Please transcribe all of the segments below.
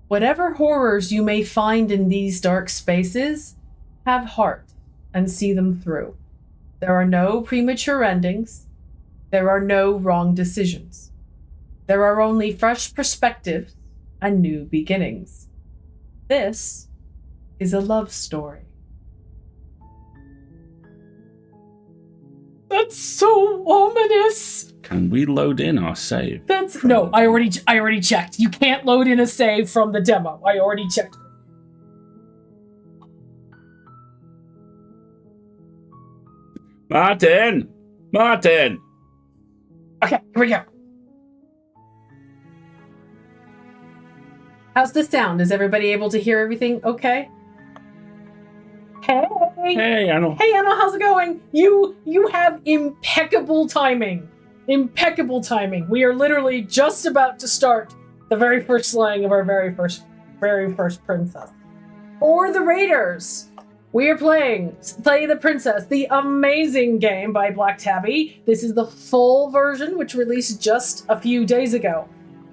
Whatever horrors you may find in these dark spaces, have heart and see them through. There are no premature endings. There are no wrong decisions. There are only fresh perspectives and new beginnings. This is a love story. That's so ominous. Can we load in our save? No, I already checked. You can't load in a save from the demo. I already checked. Martin! Okay, here we go. How's the sound? Is everybody able to hear everything okay? Hey, Anna. Hey, Anna, how's it going? You have impeccable timing. Impeccable timing. We are literally just about to start the very first slaying of our very first princess. For the Raiders, we are playing Slay the Princess, the amazing game by Black Tabby. This is the full version, which released just a few days ago.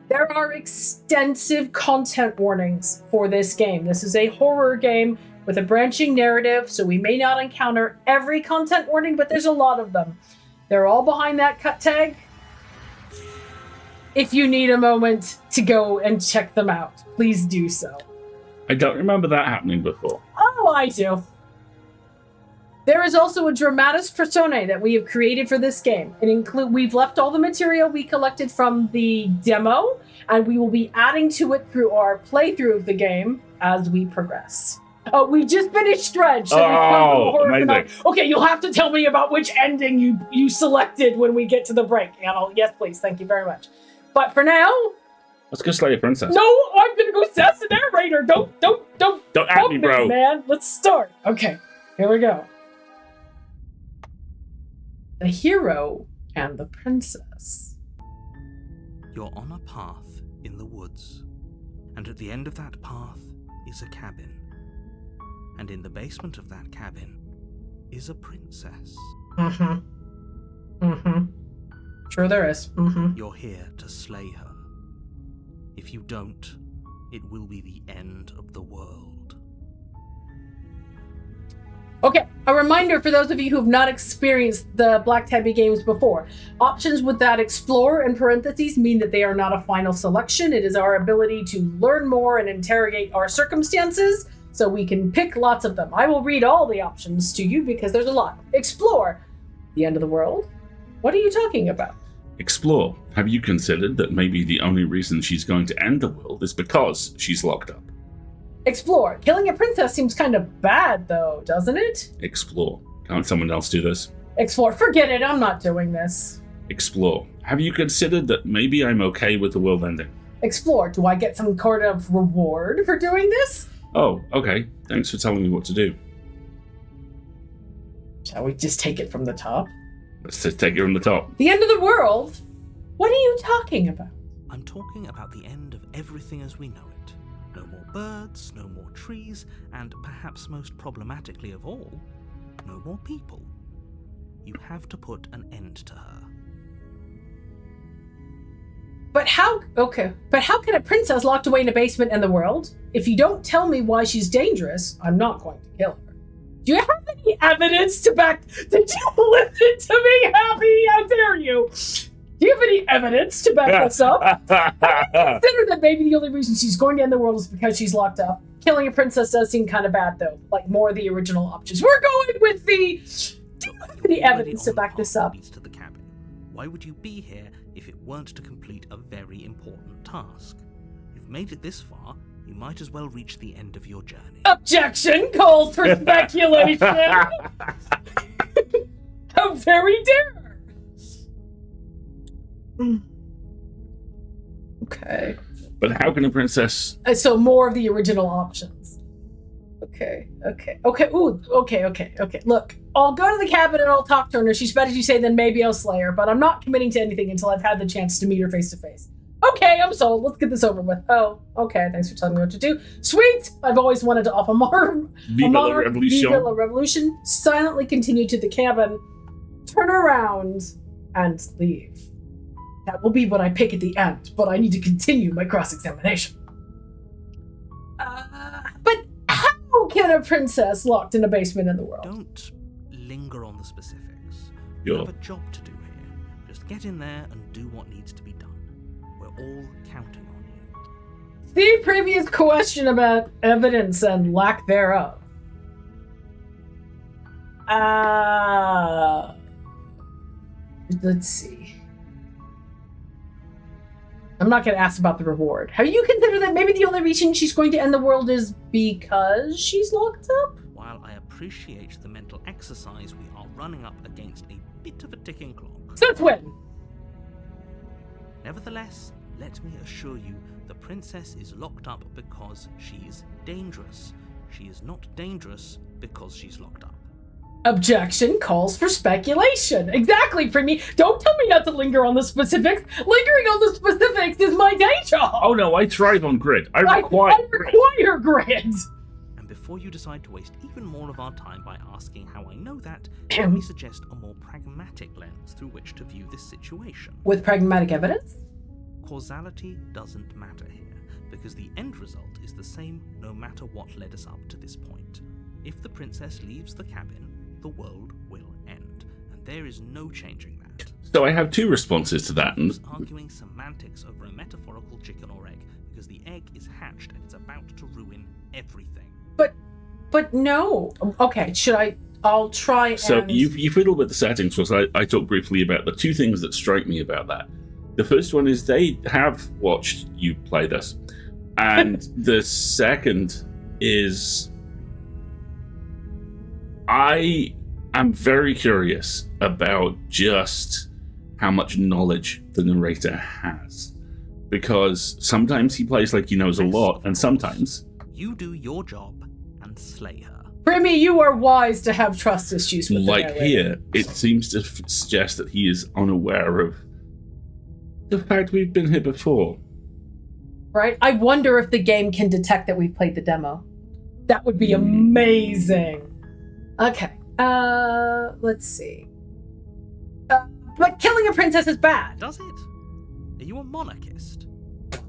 There are extensive content warnings for this game. This is a horror game with a branching narrative, so we may not encounter every content warning, but there's a lot of them. They're all behind that cut tag. If you need a moment to go and check them out, please do so. I don't remember that happening before. Oh, I do. There is also a dramatis personae that we have created for this game. We've left all the material we collected from the demo, and we will be adding to it through our playthrough of the game as we progress. Oh, we just finished Dredge. So amazing. Okay, you'll have to tell me about which ending you selected when we get to the break. Anna, yes, please. Thank you very much. But for now, let's go slay a princess. No, I'm gonna go sass the narrator. Don't at me, bro. Man, let's start. Okay, here we go. The hero and the princess. You're on a path in the woods, and at the end of that path is a cabin. And in the basement of that cabin is a princess. Sure there is. You're here to slay her. If you don't, it will be the end of the world. Okay, a reminder for those of you who have not experienced the Black Tabby games before. Options with that explore in parentheses mean that they are not a final selection. It is our ability to learn more and interrogate our circumstances, so we can pick lots of them. I will read all the options to you because there's a lot. Explore. The end of the world? What are you talking about? Explore. Have you considered that maybe the only reason she's going to end the world is because she's locked up? Explore. Killing a princess seems kind of bad, though, doesn't it? Explore. Can't someone else do this? Explore. Forget it. I'm not doing this. Explore. Have you considered that maybe I'm okay with the world ending? Explore. Do I get some sort of reward for doing this? Oh, okay. Thanks for telling me what to do. Shall we just take it from the top? Let's just take it from the top. The end of the world? What are you talking about? I'm talking about the end of everything as we know it. No more birds, no more trees, and perhaps most problematically of all, no more people. You have to put an end to her. But how can a princess locked away in a basement in the world? If you don't tell me why she's dangerous, I'm not going to kill her. Do you have any evidence to back... Did you listen to me, Happy? How dare you? Do you have any evidence to back this up? I consider that maybe the only reason she's going to end the world is because she's locked up. Killing a princess does seem kind of bad, though. Like, more of the original options. We're going with the... Do you have any evidence to back this up? To the cabin. Why would you be here if it weren't to complete a very important task? You've made it this far, you might as well reach the end of your journey. Objection calls for speculation! How very dare! Okay. But how can a princess... So more of the original options. Okay. Ooh, okay. Look, I'll go to the cabin and I'll talk to her, and if she's better as you say, then maybe I'll slay her, but I'm not committing to anything until I've had the chance to meet her face to face. Okay, I'm sold. Let's get this over with. Oh, okay. Thanks for telling me what to do. Sweet! I've always wanted to offer Viva la Revolution. Viva la Revolution. Silently continue to the cabin, turn around, and leave. That will be what I pick at the end, but I need to continue my cross-examination. can a princess locked in a basement in the world? Don't linger on the specifics. Sure. You have a job to do here. Just get in there and do what needs to be done. We're all counting on you. The previous question about evidence and lack thereof. Let's see. I'm not going to ask about the reward. Have you considered that maybe the only reason she's going to end the world is because she's locked up? While I appreciate the mental exercise, we are running up against a bit of a ticking clock. Since when? Nevertheless, let me assure you, the princess is locked up because she's dangerous. She is not dangerous because she's locked up. Objection calls for speculation. Exactly, Primy. Don't tell me not to linger on the specifics. Lingering on the specifics is my day job. Oh no, I thrive on grid. I require grid. And before you decide to waste even more of our time by asking how I know that, let me suggest a more pragmatic lens through which to view this situation. With pragmatic evidence? Causality doesn't matter here, because the end result is the same no matter what led us up to this point. If the princess leaves the cabin, the world will end, and there is no changing that. So I have two responses to that. Who's arguing semantics over a metaphorical chicken or egg, because the egg is hatched and it's about to ruin everything. But no. Okay, I'll try So and... you fiddled with the settings, because I talked briefly about the two things that strike me about that. The first one is they have watched you play this. And the second is... I am very curious about just how much knowledge the narrator has. Because sometimes he plays like he knows a lot, and sometimes... You do your job and slay her. Primy, you are wise to have trust issues with like the narrator. here, it seems to suggest that he is unaware of the fact we've been here before. Right? I wonder if the game can detect that we've played the demo. That would be amazing. Okay, let's see. But killing a princess is bad. Does it? Are you a monarchist?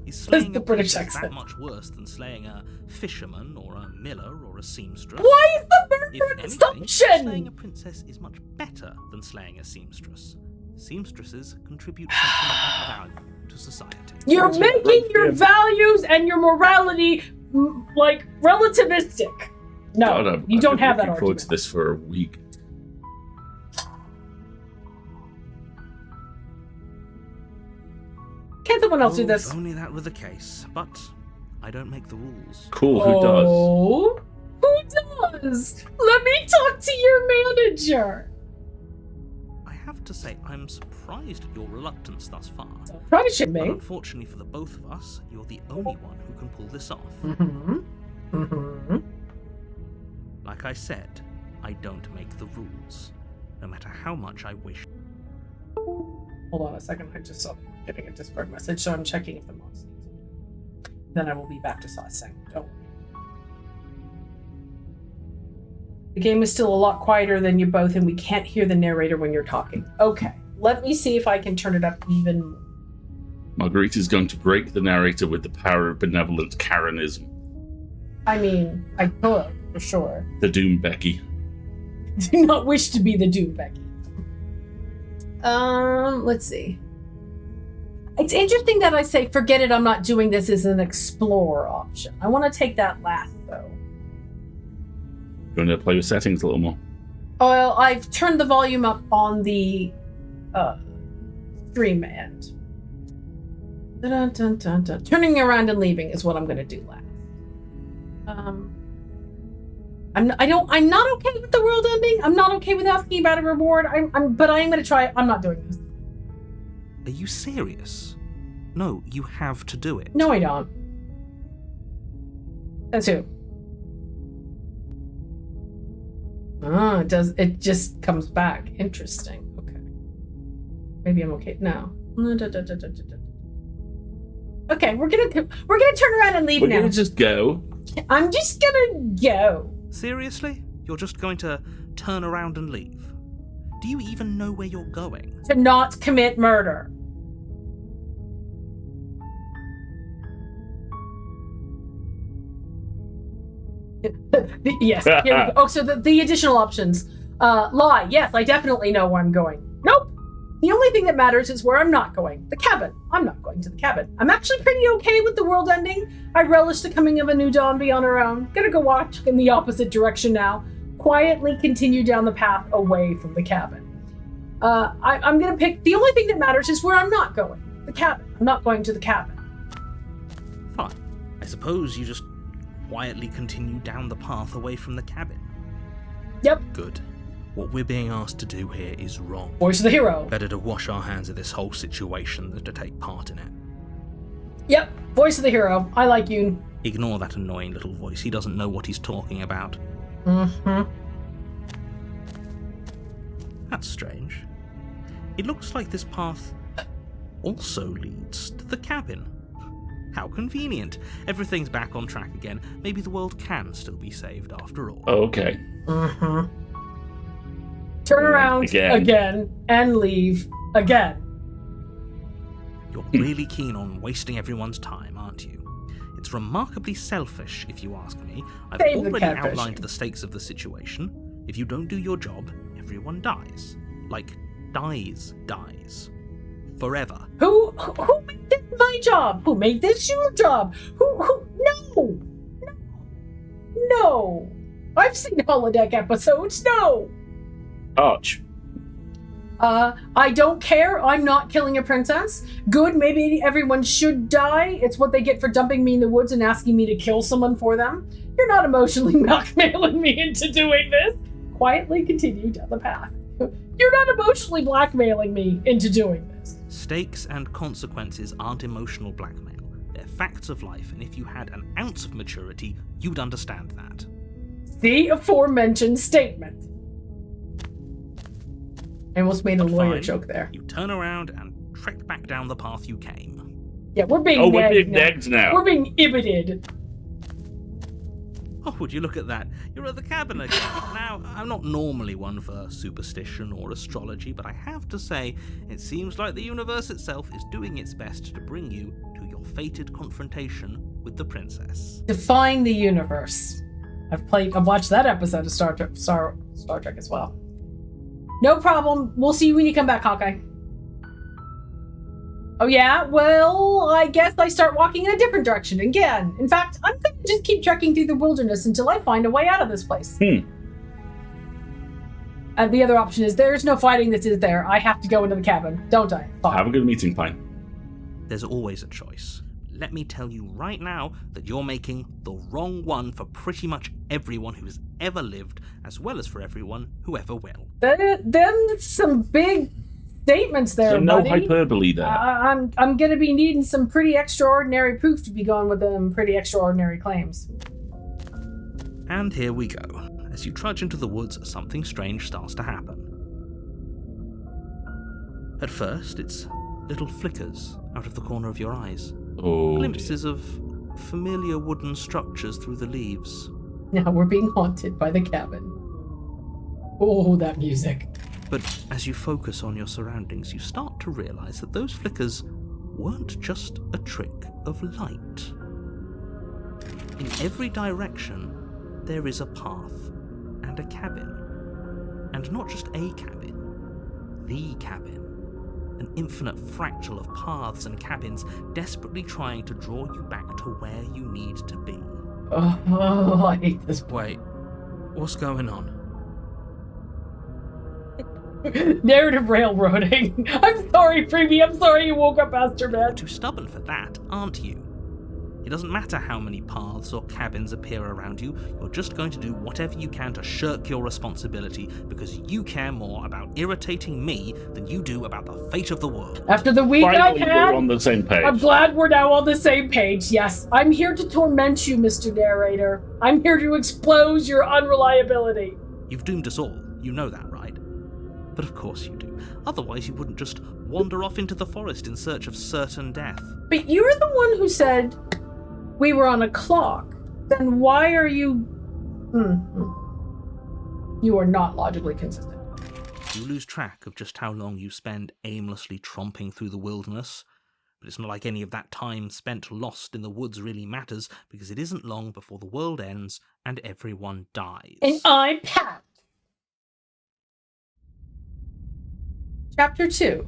Is slaying the a British princess accent. that much worse than slaying a fisherman or a miller or a seamstress? Why is the bird If an anything, assumption? slaying a princess is much better than slaying a seamstress. Seamstresses contribute something of value to society. You're making your values and your morality, relativistic. No, God, you don't have that looking forward argument. to this for a week. Can't someone else do this? If only that were the case, but I don't make the rules. Cool, who does? Oh, who does? Let me talk to your manager. I have to say, I'm surprised at your reluctance thus far. Try to ship But me. unfortunately for the both of us, you're the only one who can pull this off. Like I said, I don't make the rules, no matter how much I wish. Hold on a second. I just saw getting a Discord message, so I'm checking if the mouse needs me. Then I will be back to saucing. Don't worry. The game is still a lot quieter than you both, and we can't hear the narrator when you're talking. Okay, let me see if I can turn it up even more. Marguerite is going to break the narrator with the power of benevolent Karenism. I mean, I could, for sure. The Doom Becky. Do not wish to be the Doom Becky. Let's see. It's interesting that I say, forget it, I'm not doing this as an explore option. I want to take that last, though. You want to play with settings a little more? Well, I've turned the volume up on the stream end. Dun, dun, dun, dun. Turning around and leaving is what I'm going to do last. I'm not okay with the world ending. I'm not okay with asking about a reward. But I am going to try it. I'm not doing this. Are you serious? No, you have to do it. No, I don't. That's who. Oh, it just comes back. Interesting. Okay. Maybe I'm okay. No. Okay, we're gonna turn around and leave We're now. gonna just go. I'm just gonna go. Seriously? You're just going to turn around and leave? Do you even know where you're going? To not commit murder. Yes, here we go. Oh, so the additional options. Lie. Yes, I definitely know where I'm going. Nope. The only thing that matters is where I'm not going. The cabin. I'm not going to the cabin. I'm actually pretty okay with the world ending. I relish the coming of a new dawn beyond our own. Gonna go walk in the opposite direction now. Quietly continue down the path away from the cabin. I'm gonna pick, the only thing that matters is where I'm not going. The cabin. I'm not going to the cabin. Fine. I suppose you just quietly continue down the path away from the cabin. Yep. Good. What we're being asked to do here is wrong. Voice of the hero. Better to wash our hands of this whole situation than to take part in it. Yep. Voice of the hero. I like you. Ignore that annoying little voice. He doesn't know what he's talking about. Mm-hmm. That's strange. It looks like this path also leads to the cabin. How convenient. Everything's back on track again. Maybe the world can still be saved after all. Okay. Mm-hmm. Turn around again and leave again. You're really keen on wasting everyone's time, aren't you? It's remarkably selfish, if you ask me. I've already outlined the stakes of the situation. If you don't do your job, everyone dies. Like, dies. Forever. Who made this my job? Who made this your job? No. I've seen holodeck episodes. No. Arch. I don't care. I'm not killing a princess. Good, maybe everyone should die. It's what they get for dumping me in the woods and asking me to kill someone for them. You're not emotionally blackmailing me into doing this. Quietly continue down the path. You're not emotionally blackmailing me into doing this. Stakes and consequences aren't emotional blackmail. They're facts of life, and if you had an ounce of maturity, you'd understand that. The aforementioned statement. I almost made a lawyer joke there. You turn around and trek back down the path you came. Yeah, we're being negged now. We're being ibited. Oh, would you look at that? You're at the cabin again. Now, I'm not normally one for superstition or astrology, but I have to say, it seems like the universe itself is doing its best to bring you to your fated confrontation with the princess. Defying the universe. I've watched that episode of Star Trek as well. No problem. We'll see you when you come back, Hawkeye. Oh yeah? Well, I guess I start walking in a different direction again. In fact, I'm going to just keep trekking through the wilderness until I find a way out of this place. And the other option is there's no fighting that is there. I have to go into the cabin, don't I? Fine. Have a good meeting, Pine. There's always a choice. Let me tell you right now that you're making the wrong one for pretty much everyone who's ever lived, as well as for everyone who ever will. Then some big statements there, so no buddy. hyperbole there. I'm going to be needing some pretty extraordinary proof to be going with them pretty extraordinary claims. And here we go. As you trudge into the woods, something strange starts to happen. At first, it's little flickers out of the corner of your eyes. Glimpses of familiar wooden structures through the leaves. Now we're being haunted by the cabin. Oh, that music. But as you focus on your surroundings, you start to realize that those flickers weren't just a trick of light. In every direction, there is a path and a cabin. And not just a cabin, the cabin. An infinite fractal of paths and cabins desperately trying to draw you back to where you need to be. Oh, I hate this. Wait, what's going on? Narrative railroading. I'm sorry, Freebie. I'm sorry you woke up after You're bed. too stubborn for that, aren't you? It doesn't matter how many paths or cabins appear around you, you're just going to do whatever you can to shirk your responsibility because you care more about irritating me than you do about the fate of the world. After the week I've Finally, had, we're on the same page. I'm glad we're now on the same page. Yes, I'm here to torment you, Mr. Narrator. I'm here to expose your unreliability. You've doomed us all, you know that, right? But of course you do. Otherwise you wouldn't just wander off into the forest in search of certain death. But you're the one who said we were on a clock. Then why are you... You are not logically consistent. You lose track of just how long you spend aimlessly tromping through the wilderness, But it's not like any of that time spent lost in the woods really matters, because it isn't long before the world ends and everyone dies. And I'm Pat. Chapter 2.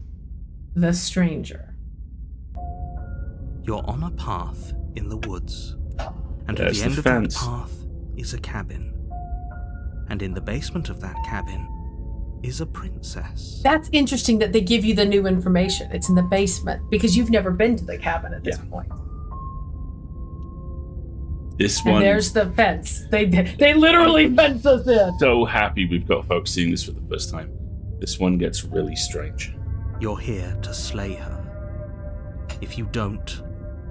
The Stranger. You're on a path in the woods, and at There's the the end of fence. that path is a cabin. And in the basement of that cabin is a princess. That's interesting that they give you the new information. It's in the basement, because you've never been to the cabin at this Yeah. point. This And one, there's the fence. They literally fenced us in. so happy we've got folks seeing this for the first time. This one gets really strange. You're here to slay her. If you don't,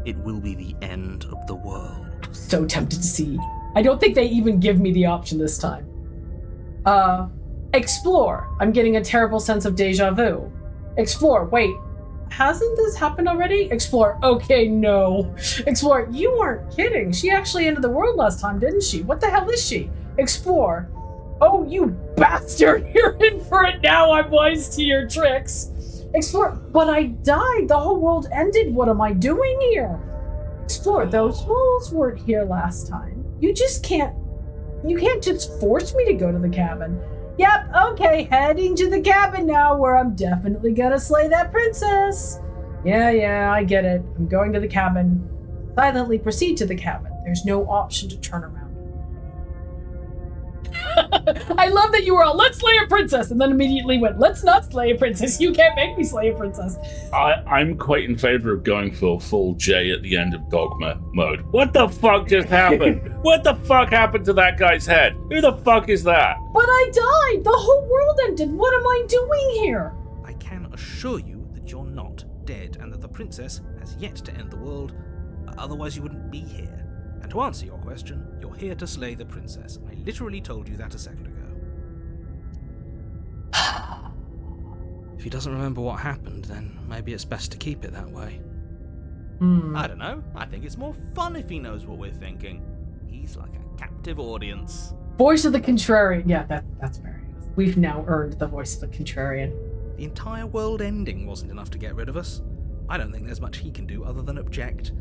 it will be the end of the world. So tempted to see. I don't think they even give me the option this time. Explore. I'm getting a terrible sense of deja vu. Explore. Wait, hasn't this happened already? Explore. Okay, no. Explore. You weren't kidding. She actually ended the world last time, didn't she? What the hell is she? Explore. Oh, you bastard. You're in for it now. I'm wise to your tricks. Explore. But I died. The whole world ended. What am I doing here? Explore. Those wolves weren't here last time. You can't just force me to go to the cabin. Yep, okay, heading to the cabin now, where I'm definitely gonna slay that princess. Yeah, I get it. I'm going to the cabin. Silently proceed to the cabin. There's no option to turn around. I love that you were all, let's slay a princess, and then immediately went, let's not slay a princess. You can't make me slay a princess. I'm quite in favor of going for full J at the end of Dogma mode. What the fuck just happened? What the fuck happened to that guy's head? Who the fuck is that? But I died. The whole world ended. What am I doing here? I can assure you that you're not dead, and that the princess has yet to end the world, otherwise you wouldn't be here. And to answer your question, you're here to slay the princess. I literally told you that a second ago. If he doesn't remember what happened, then maybe it's best to keep it that way. I don't know. I think it's more fun if he knows what we're thinking. He's like a captive audience. Voice of the Contrarian. Yeah, that's very nice. We've now earned the voice of the Contrarian. The entire world ending wasn't enough to get rid of us. I don't think there's much he can do other than object.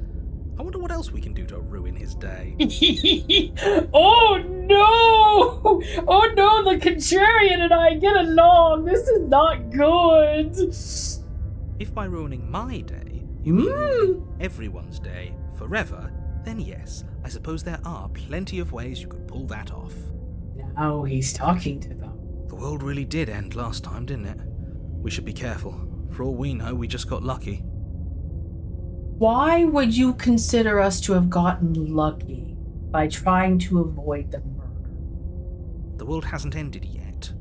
I wonder what else we can do to ruin his day. Oh no! Oh no, the Contrarian and I get along. This is not good. If by ruining my day, you mean ruining everyone's day forever, then yes, I suppose there are plenty of ways you could pull that off. Now he's talking to them. The world really did end last time, didn't it? We should be careful. For all we know, we just got lucky. Why would you consider us to have gotten lucky by trying to avoid the murder? The world hasn't ended yet,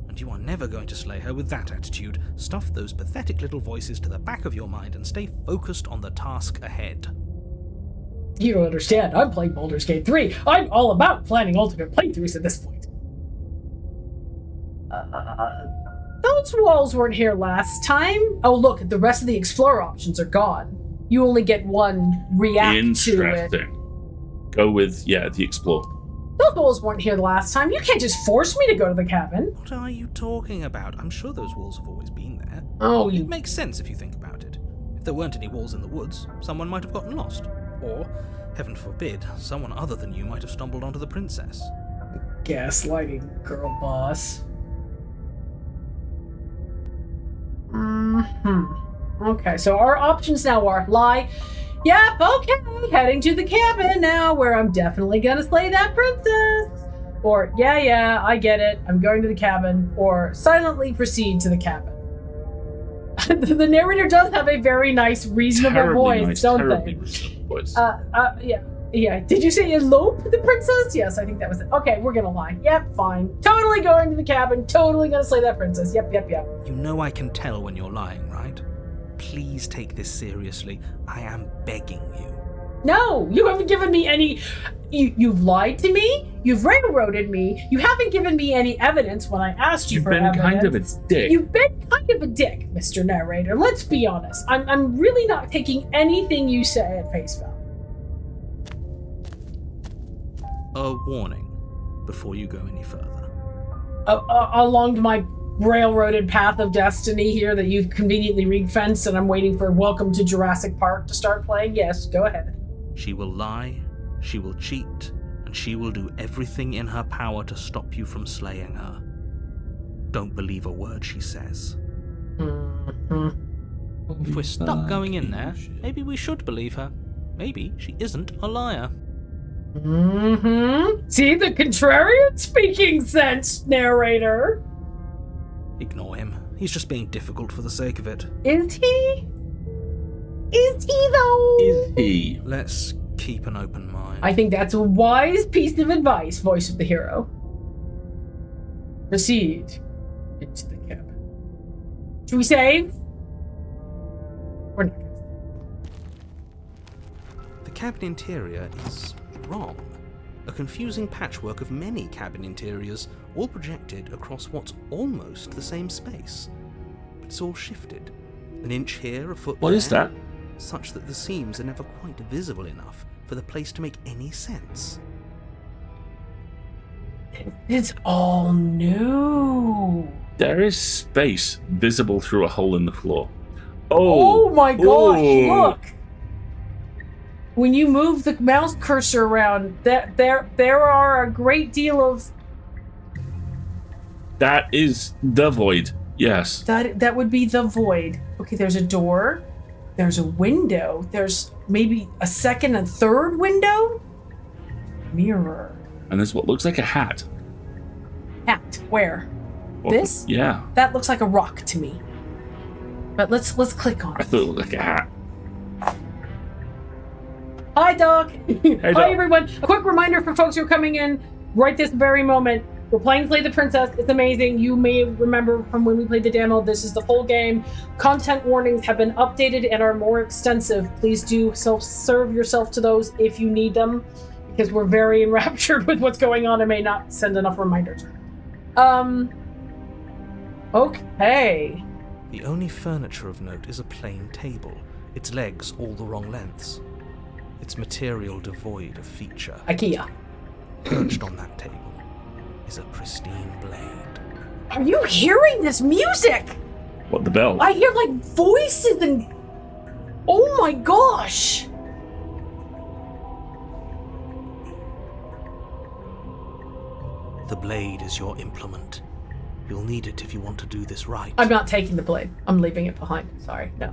and you are never going to slay her with that attitude. Stuff those pathetic little voices to the back of your mind and stay focused on the task ahead. You don't understand. I'm playing Baldur's Gate 3. I'm all about planning alternate playthroughs at this point. Those walls weren't here last time. Oh, look, the rest of the Explorer options are gone. You only get one react to it. Interesting. Go with, the Explore. Those walls weren't here the last time. You can't just force me to go to the cabin. What are you talking about? I'm sure those walls have always been there. Oh, It makes sense if you think about it. If there weren't any walls in the woods, someone might have gotten lost. Or, heaven forbid, someone other than you might have stumbled onto the princess. Gaslighting, girl boss. Okay, so our options now are lie. Yep, okay, heading to the cabin now, where I'm definitely gonna slay that princess. Or, yeah, I get it, I'm going to the cabin. Or, silently proceed to the cabin. The narrator does have a very nice, reasonable voice, don't terribly they? reasonable voice. Yeah. Did you say elope the princess? Yes, I think that was it. Okay, we're gonna lie. Yep, fine. Totally going to the cabin. Totally gonna slay that princess. Yep. You know I can tell when you're lying, right? Please take this seriously. I am begging you. No, you haven't given me any... You've lied to me. You've railroaded me. You haven't given me any evidence when I asked you for evidence. You've been kind of a dick. You've been kind of a dick, Mr. Narrator. Let's be honest. I'm really not taking anything you say at face value. A warning before you go any further. Along my railroaded path of destiny here that you've conveniently ring-fenced, and I'm waiting for Welcome to Jurassic Park to start playing? Yes, go ahead. She will lie, she will cheat, and she will do everything in her power to stop you from slaying her. Don't believe a word she says. If we're stuck going in there, maybe we should believe her. Maybe she isn't a liar. See, the contrarian speaking sense, narrator. Ignore him. He's just being difficult for the sake of it. Is he? Is he, though? Is he? Let's keep an open mind. I think that's a wise piece of advice, voice of the hero. Proceed into the cab. Should we save? We're not gonna save. The cabin interior is wrong. A confusing patchwork of many cabin interiors, all projected across what's almost the same space. But it's all shifted. An inch here, a foot there. What is that? Such that the seams are never quite visible enough for the place to make any sense. It's all new. There is space visible through a hole in the floor. Oh my gosh, Ooh. look! When you move the mouse cursor around, there are a great deal of... That is the void. Yes. That would be the void. Okay, there's a door. There's a window. There's maybe a second and third window? Mirror. And there's what looks like a hat. Hat. Where? What- This? Yeah. That looks like a rock to me. But let's click on I it. thought it looked like a hat. Hi, Doc. Doc. Hi, everyone. A quick reminder for folks who are coming in right this very moment. We're playing Slay the Princess. It's amazing. You may remember from when we played the demo, this is the full game. Content warnings have been updated and are more extensive. Please do self-serve yourself to those if you need them, because we're very enraptured with what's going on and may not send enough reminders. Okay. The only furniture of note is a plain table, its legs all the wrong lengths. Its material devoid of feature. IKEA. Perched on that table is a pristine blade. Are you hearing this music? What, the bell? I hear like voices and... Oh my gosh! The blade is your implement. You'll need it if you want to do this right. I'm not taking the blade. I'm leaving it behind. Sorry, no.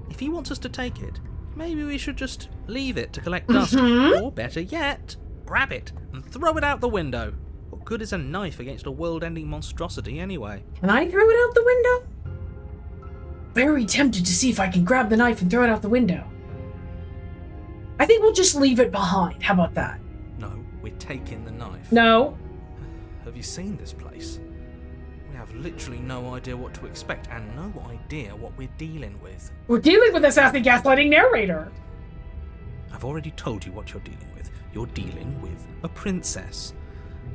If he wants us to take it, maybe we should just leave it to collect dust. Or better yet, grab it and throw it out the window. What good is a knife against a world-ending monstrosity anyway? Can I throw it out the window? Very tempted to see if I can grab the knife and throw it out the window. I think we'll just leave it behind. How about that? No, we're taking the knife. No. Have you seen this place? We have literally no idea what to expect and no idea what we're dealing with. We're dealing with a sassy gaslighting narrator. I've already told you what you're dealing with. You're dealing with a princess.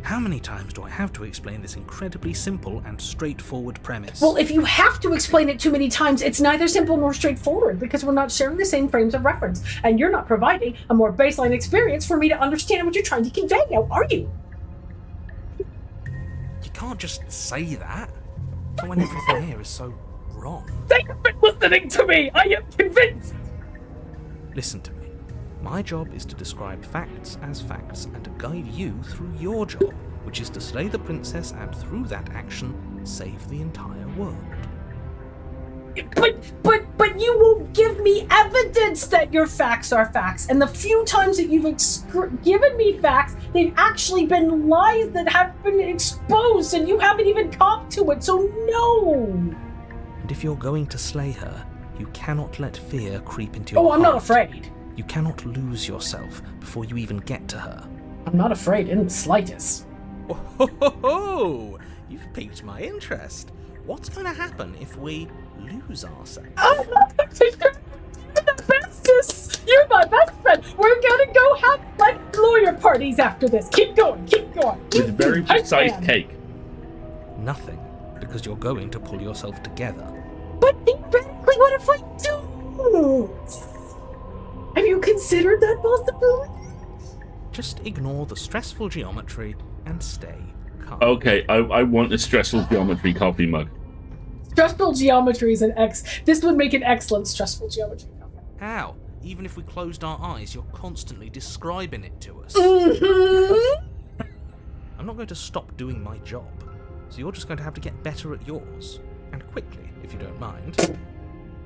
How many times do I have to explain this incredibly simple and straightforward premise? Well, if you have to explain it too many times, it's neither simple nor straightforward because we're not sharing the same frames of reference, and you're not providing a more baseline experience for me to understand what you're trying to convey now, are you? You can't just say that when everything here is so wrong. They have been listening to me! I am convinced! Listen to me. My job is to describe facts as facts and to guide you through your job, which is to slay the princess and through that action, save the entire world. But you won't give me evidence that your facts are facts. And the few times that you've given me facts, they've actually been lies that have been exposed and you haven't even copped to it, so no! And if you're going to slay her, you cannot let fear creep into your heart. Oh, I'm not afraid. You cannot lose yourself before you even get to her. I'm not afraid in the slightest. Oh, ho, ho, ho. You've piqued my interest. What's going to happen if we lose ourselves? Oh, you're the bestest! You're my best friend! We're gonna go have like lawyer parties after this. Keep going, keep going. With very precise man. take. Nothing, because you're going to pull yourself together. But theoretically, what if I do? Have you considered that possibility? Just ignore the stressful geometry and stay come. Okay, I want a stressful geometry coffee mug. Stressful geometry is this would make an excellent stressful geometry. How? Even if we closed our eyes, you're constantly describing it to us. Mm-hmm. I'm not going to stop doing my job, so you're just going to have to get better at yours. And quickly, if you don't mind.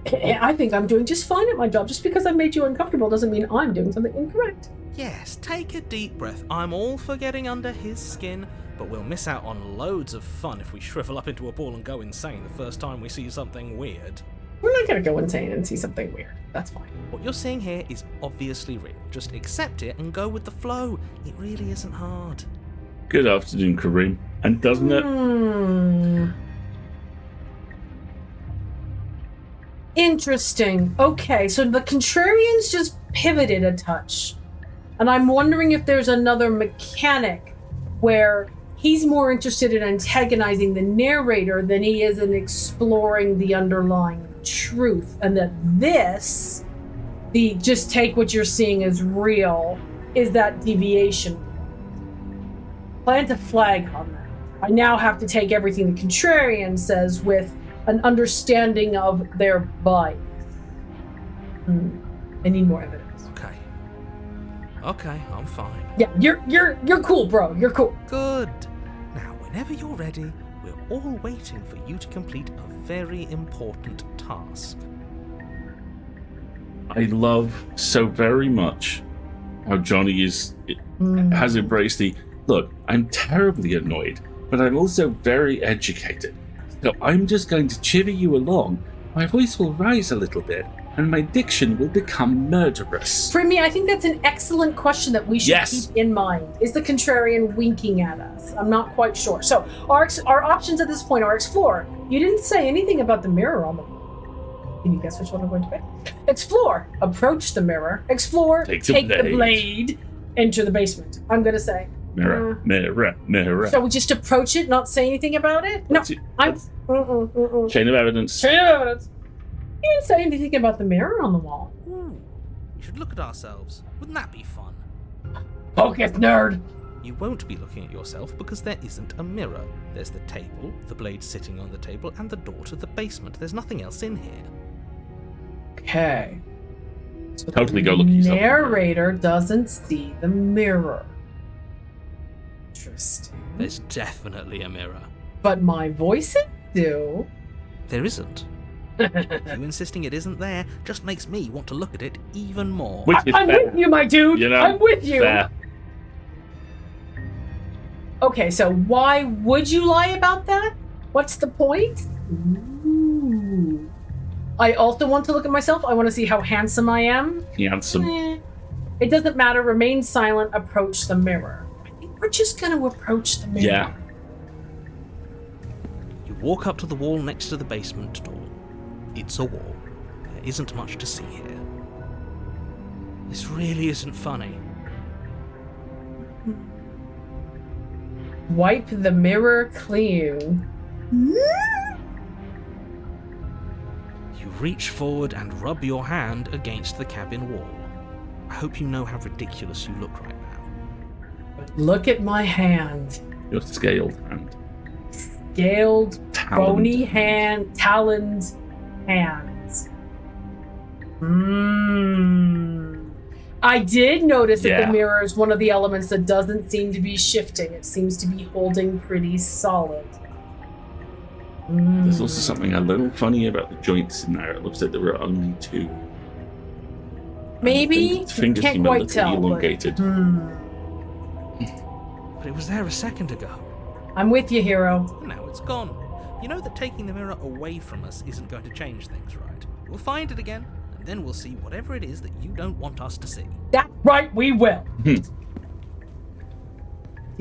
I think I'm doing just fine at my job. Just because I've made you uncomfortable doesn't mean I'm doing something incorrect. Yes, take a deep breath. I'm all for getting under his skin, but we'll miss out on loads of fun if we shrivel up into a ball and go insane the first time we see something weird. We're not going to go insane and see something weird. That's fine. What you're seeing here is obviously real. Just accept it and go with the flow. It really isn't hard. Good afternoon, Kareem. And doesn't it? Interesting. Okay, so the Contrarians just pivoted a touch. And I'm wondering if there's another mechanic where he's more interested in antagonizing the narrator than he is in exploring the underlying truth. And that this, the just take what you're seeing as real, is that deviation. Plant a flag on that. I now have to take everything the Contrarian says with an understanding of their bias. I need more evidence. Okay, I'm fine. Yeah, you're cool, bro. You're cool. Good. Now, whenever you're ready, we're all waiting for you to complete a very important task. I love so very much how Johnny has embraced the, look, I'm terribly annoyed, but I'm also very educated. So I'm just going to chivvy you along. My voice will rise a little bit, and my diction will become murderous. For me, I think that's an excellent question that we should keep in mind. Is the Contrarian winking at us? I'm not quite sure. So our options at this point are explore. You didn't say anything about the mirror on the wall. Can you guess which one I'm going to pick? Explore. Approach the mirror. Explore. Take the blade. Enter the basement. I'm going to say. Mirror. So we just approach it, not say anything about it? No. Chain of evidence. Chain of evidence. You didn't say anything about the mirror on the wall. We should look at ourselves. Wouldn't that be fun? Focus, nerd. You won't be looking at yourself because there isn't a mirror. There's the table, the blade sitting on the table, and the door to the basement. There's nothing else in here. Okay. So totally go look yourself. The narrator doesn't see the mirror. Interesting. There's definitely a mirror. But my voices do. There isn't. You insisting it isn't there just makes me want to look at it even more. I'm with you, my dude. You know, I'm with you. Fair. Okay, so why would you lie about that? What's the point? Ooh. I also want to look at myself. I want to see how handsome I am. Handsome. It doesn't matter. Remain silent. Approach the mirror. I think we're just going to approach the mirror. Yeah. You walk up to the wall next to the basement door. It's a wall. There isn't much to see here. This really isn't funny. Wipe the mirror clean. You reach forward and rub your hand against the cabin wall. I hope you know how ridiculous you look right now. Look at my hand. Your scaled hand. Scaled, bony hand, taloned hands. I did notice that the mirror is one of the elements that doesn't seem to be shifting. It seems to be holding pretty solid. There's also something a little funny about the joints in there. It looks like there were only two. Maybe? Fingers Can't quite tell. Elongated. But it was there a second ago. I'm with you, hero. Now it's gone. You know that taking the mirror away from us isn't going to change things, right? We'll find it again, and then we'll see whatever it is that you don't want us to see. That's right, we will. See,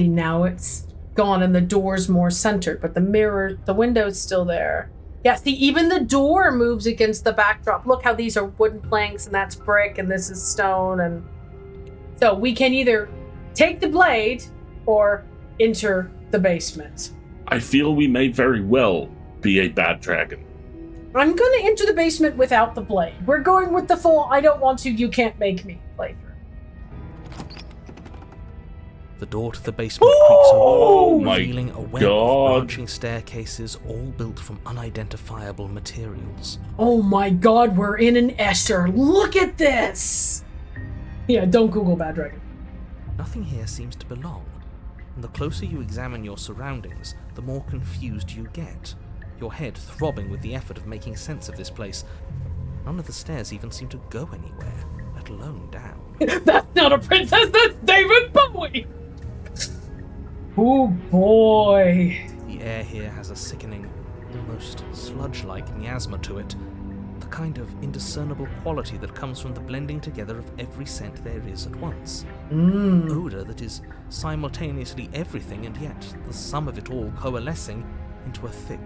now it's gone and the door's more centered, but the mirror, the window's still there. Yeah, see, even the door moves against the backdrop. Look how these are wooden planks and that's brick and this is stone. And so we can either take the blade or enter the basement. I feel we may very well be a bad dragon. I'm going to enter the basement without the blade. We're going with the full, I don't want to, you can't make me playthrough. The door to the basement creaks Oh open, my revealing a web God. of branching staircases, all built from unidentifiable materials. Oh my god, we're in an Escher. Look at this! Yeah, don't Google Bad Dragon. Nothing here seems to belong, and the closer you examine your surroundings, the more confused you get, your head throbbing with the effort of making sense of this place. None of the stairs even seem to go anywhere, let alone down. That's not a princess, that's David Bowie! Oh boy. The air here has a sickening, almost sludge-like miasma to it, the kind of indiscernible quality that comes from the blending together of every scent there is at once. An odour that is simultaneously everything and yet the sum of it all coalescing into a thick,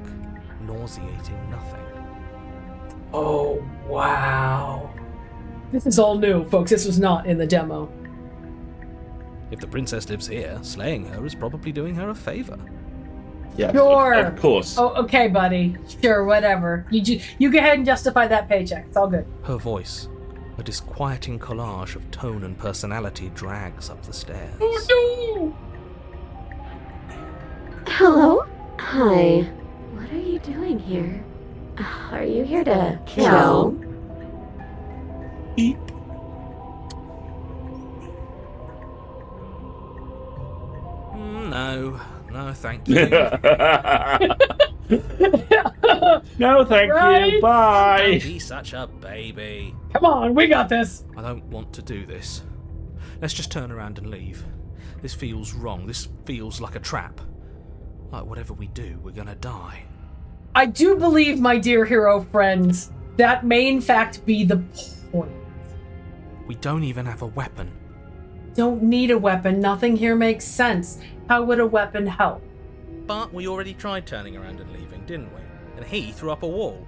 nauseating nothing. Oh, wow. This is all new, folks. This was not in the demo. If the princess lives here, slaying her is probably doing her a favour. Yeah, Sure. of course. Oh, okay, buddy. Sure, whatever. You go ahead and justify that paycheck. It's all good. Her voice, a disquieting collage of tone and personality, drags up the stairs. Oh, no! Hello? Hi. What are you doing here? Are you here to kill? Eep. No, thank you. No, thank Right? you. Bye. Don't be such a baby. Come on, we got this. I don't want to do this. Let's just turn around and leave. This feels wrong. This feels like a trap. Like whatever we do, we're gonna die. I do believe, my dear hero friends, that may in fact be the point. We don't even have a weapon. Don't need a weapon. Nothing here makes sense. How would a weapon help? But we already tried turning around and leaving, didn't we? And he threw up a wall.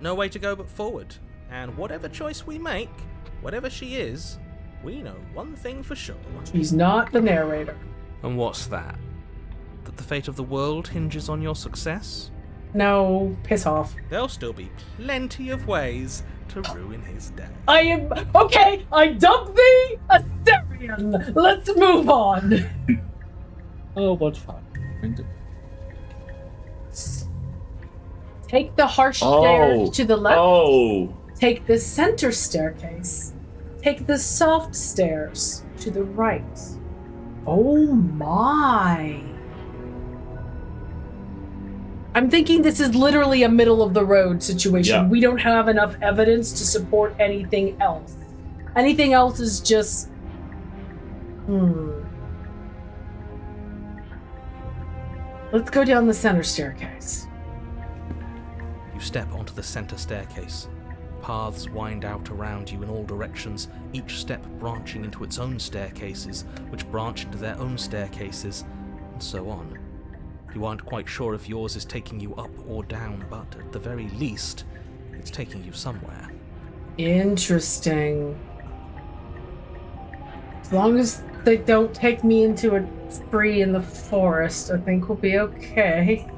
No way to go but forward. And whatever choice we make, whatever she is, we know one thing for sure. She's not the narrator. And what's that? That the fate of the world hinges on your success? No, piss off. There'll still be plenty of ways to ruin his day. I am... Okay, I dump thee, Asterion. Let's move on. Oh, what fun. Take the harsh stairs to the left. Oh. Take the center staircase. Take the soft stairs to the right. Oh my. I'm thinking this is literally a middle of the road situation. Yeah. We don't have enough evidence to support anything else. Anything else is just... Let's go down the center staircase. You step onto the center staircase. Paths wind out around you in all directions, each step branching into its own staircases, which branch into their own staircases, and so on. You aren't quite sure if yours is taking you up or down, but at the very least, it's taking you somewhere. Interesting. As long as they don't take me into a tree in the forest, I think we'll be okay.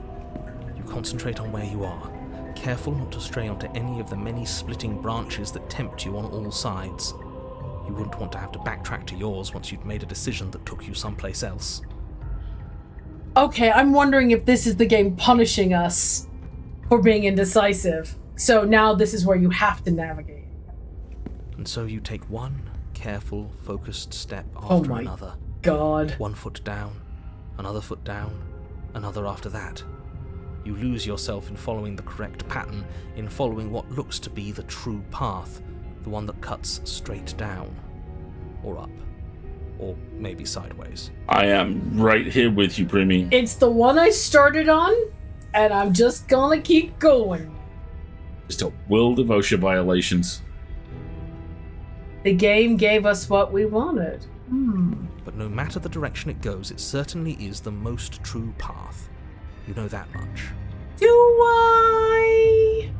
You concentrate on where you are, careful not to stray onto any of the many splitting branches that tempt you on all sides. You wouldn't want to have to backtrack to yours once you'd made a decision that took you someplace else. Okay, I'm wondering if this is the game punishing us for being indecisive. So now this is where you have to navigate. And so you take one careful, focused step Oh after my another. God. 1 foot down, another foot down, another after that. You lose yourself in following the correct pattern, in following what looks to be the true path, the one that cuts straight down, or up, or maybe sideways. I am right here with you, Brimmy. It's the one I started on, and I'm just gonna keep going. Just a world of OSHA violations. The game gave us what we wanted. But no matter the direction it goes, it certainly is the most true path. You know that much. Do I?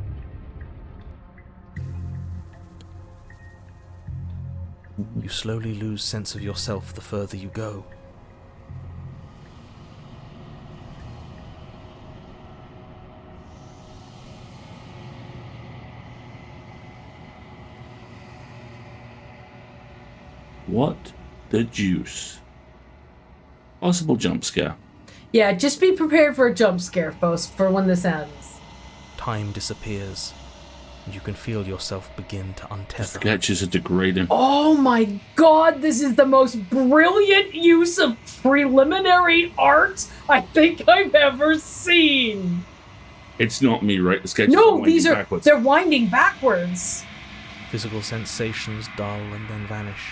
You slowly lose sense of yourself the further you go. What the juice? possible jump scare. Yeah, just be prepared for a jump scare, folks, for when this ends. Time disappears, and you can feel yourself begin to The untether. sketches are degrading. Oh my god, this is the most brilliant use of preliminary art I think I've ever seen. It's not me, right? The sketches No, winding these are backwards. they're winding backwards. Physical sensations dull and then vanish,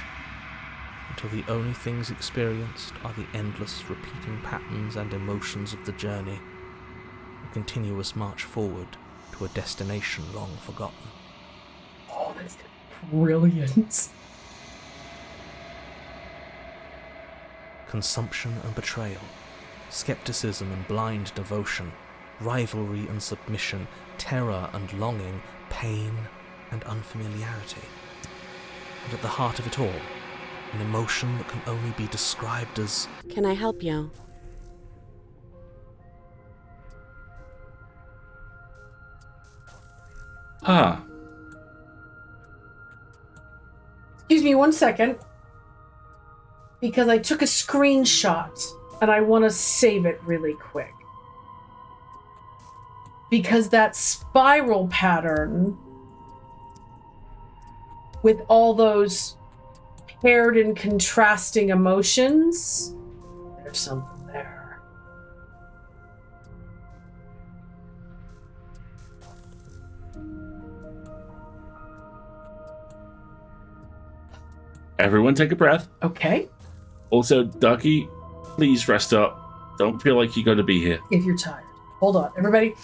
until the only things experienced are the endless repeating patterns and emotions of the journey, a continuous march forward to a destination long forgotten. Oh, that's brilliant. Consumption and betrayal, skepticism and blind devotion, rivalry and submission, terror and longing, pain and unfamiliarity. And at the heart of it all, an emotion that can only be described as... Can I help you? Ah, Excuse me 1 second. Because I took a screenshot and I want to save it really quick. Because that spiral pattern with all those paired and contrasting emotions, there's something there. everyone take a breath. Okay, Also, Ducky, please rest up. Don't feel like you got to be here. if you're tired. Hold on, everybody.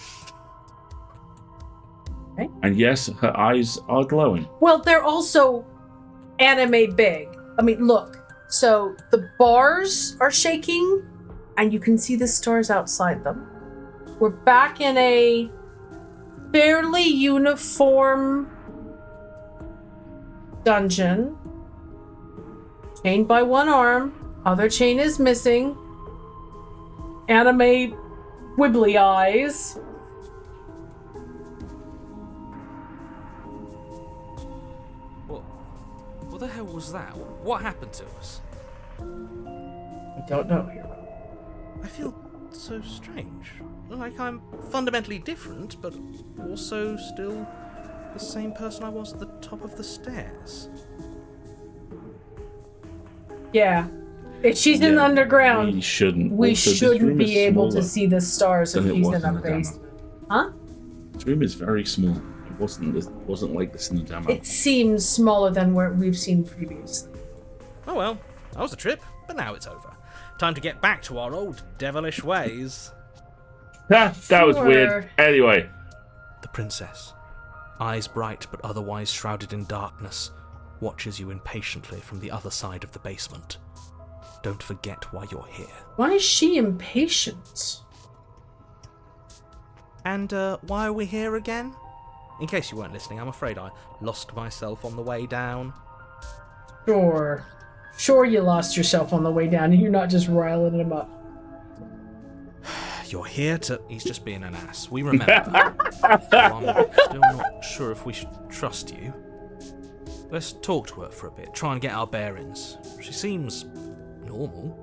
And yes, her eyes are glowing. Well, they're also anime big. I mean, look. So the bars are shaking, and you can see the stars outside them. We're back in a fairly uniform dungeon. Chained by one arm. Other chain is missing. Anime wibbly eyes. What the hell was that? What happened to us? I don't know, Hero. I feel so strange. Like I'm fundamentally different, but also still the same person I was at the top of the stairs. Yeah. If she's in the Yeah, underground, We shouldn't. we Also, this shouldn't room is be able to smaller see the stars if than it he's was in a in the demo. basement. Huh? This room is very small. It wasn't like this in the demo. It seems smaller than what we've seen previously. Oh well, that was a trip, but now it's over. Time to get back to our old devilish ways. that was Sure. weird. Anyway, The princess, eyes bright but otherwise shrouded in darkness, watches you impatiently from the other side of the basement. Don't forget why you're here. Why is she impatient? And why are we here again? In case you weren't listening, I'm afraid I lost myself on the way down. Sure. Sure you lost yourself on the way down and you're not just riling him up. You're here to... He's just being an ass. We remember that. I'm still not sure if we should trust you. Let's talk to her for a bit, try and get our bearings. She seems normal.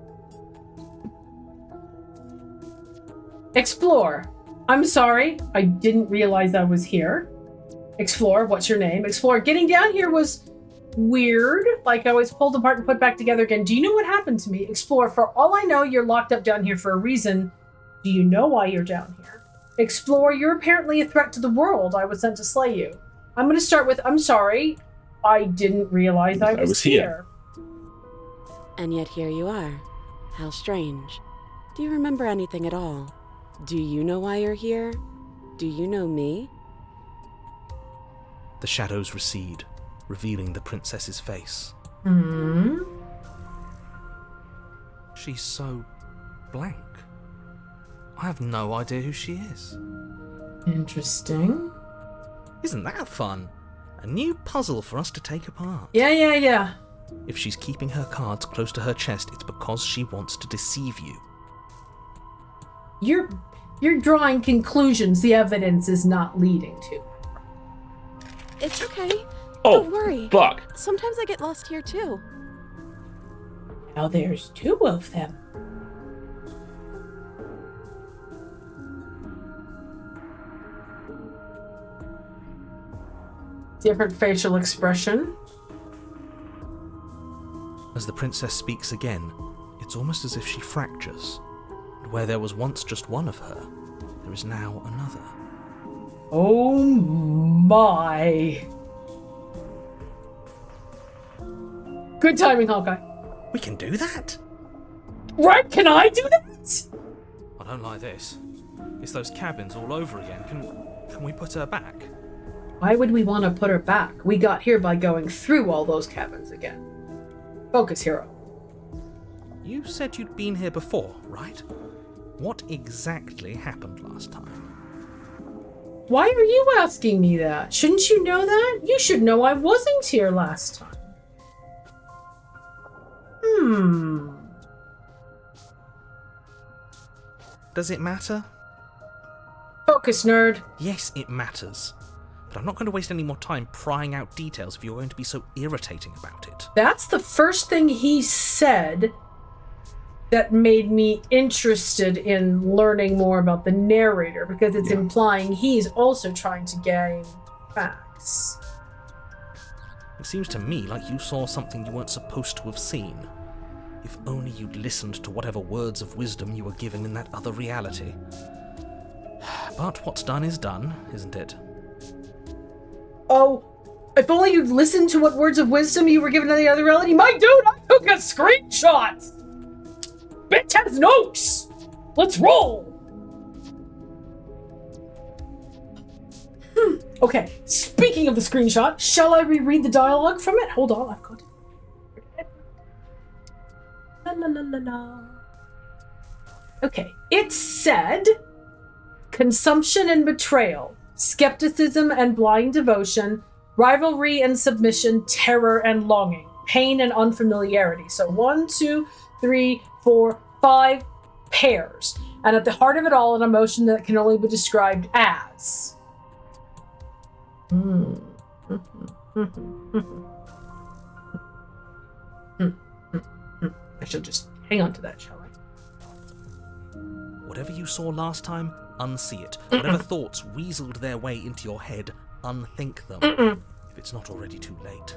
Explore. I'm sorry. I didn't realize I was here. Explore. What's your name? Explore. Getting down here was weird. Like I was pulled apart and put back together again. Do you know what happened to me? Explore. For all I know, you're locked up down here for a reason. Do you know why you're down here? Explore. You're apparently a threat to the world. I was sent to slay you. I'm going to start with, I'm sorry. I didn't realize I was here. And yet here you are. How strange. Do you remember anything at all? Do you know why you're here? Do you know me? The shadows recede, revealing the princess's face. Hmm. She's so blank. I have no idea who she is. Interesting. Isn't that fun? A new puzzle for us to take apart. Yeah. If she's keeping her cards close to her chest, it's because she wants to deceive you. You're drawing conclusions the evidence is not leading to. It's okay. oh, Don't worry. fuck. Sometimes I get lost here too. Now there's two of them. Different facial expression. As the princess speaks again, it's almost as if she fractures. And where there was once just one of her, there is now another. Oh my. Good timing, Hawkeye. We can do that? Right, can I do that? I don't like this. It's those cabins all over again. Can we put her back? Why would we want to put her back? We got here by going through all those cabins again. Focus, hero. You said you'd been here before, right? What exactly happened last time? Why are you asking me that? Shouldn't you know that? You should know I wasn't here last time. Does it matter? Focus, nerd. Yes, it matters. But I'm not going to waste any more time prying out details if you're going to be so irritating about it. That's the first thing he said that made me interested in learning more about the narrator, because it's implying he's also trying to gain facts. It seems to me like you saw something you weren't supposed to have seen. If only you'd listened to whatever words of wisdom you were given in that other reality. But what's done is done, isn't it? Oh, if only you'd listened to what words of wisdom you were given in the other reality. My dude, I took a screenshot! Bitch has notes! Let's roll! Okay, speaking of the screenshot, shall I reread the dialogue from it? Hold on, I've got it. La la la la la. Okay, it said, consumption and betrayal, skepticism and blind devotion, rivalry and submission, terror and longing, pain and unfamiliarity. So 1, 2, 3, 4, 5 pairs. And at the heart of it all, an emotion that can only be described as. I should just hang on to that, shall I? Whatever you saw last time, unsee it. Whatever thoughts weaseled their way into your head, unthink them. If it's not already too late.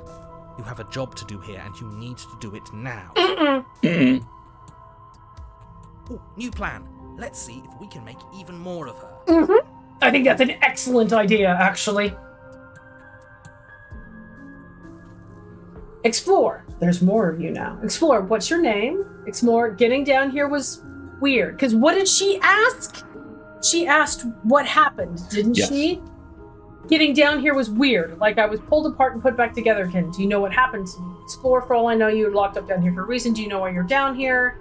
You have a job to do here, and you need to do it now. Ooh, new plan. Let's see if we can make even more of her. I think that's an excellent idea, actually. Explore. There's more of you now. Explore. What's your name? Explore. Getting down here was weird. Because what did she ask? She asked what happened, didn't she? Getting down here was weird. Like I was pulled apart and put back together again. Do you know what happened to me? Explore. For all I know, you were locked up down here for a reason. Do you know why you're down here?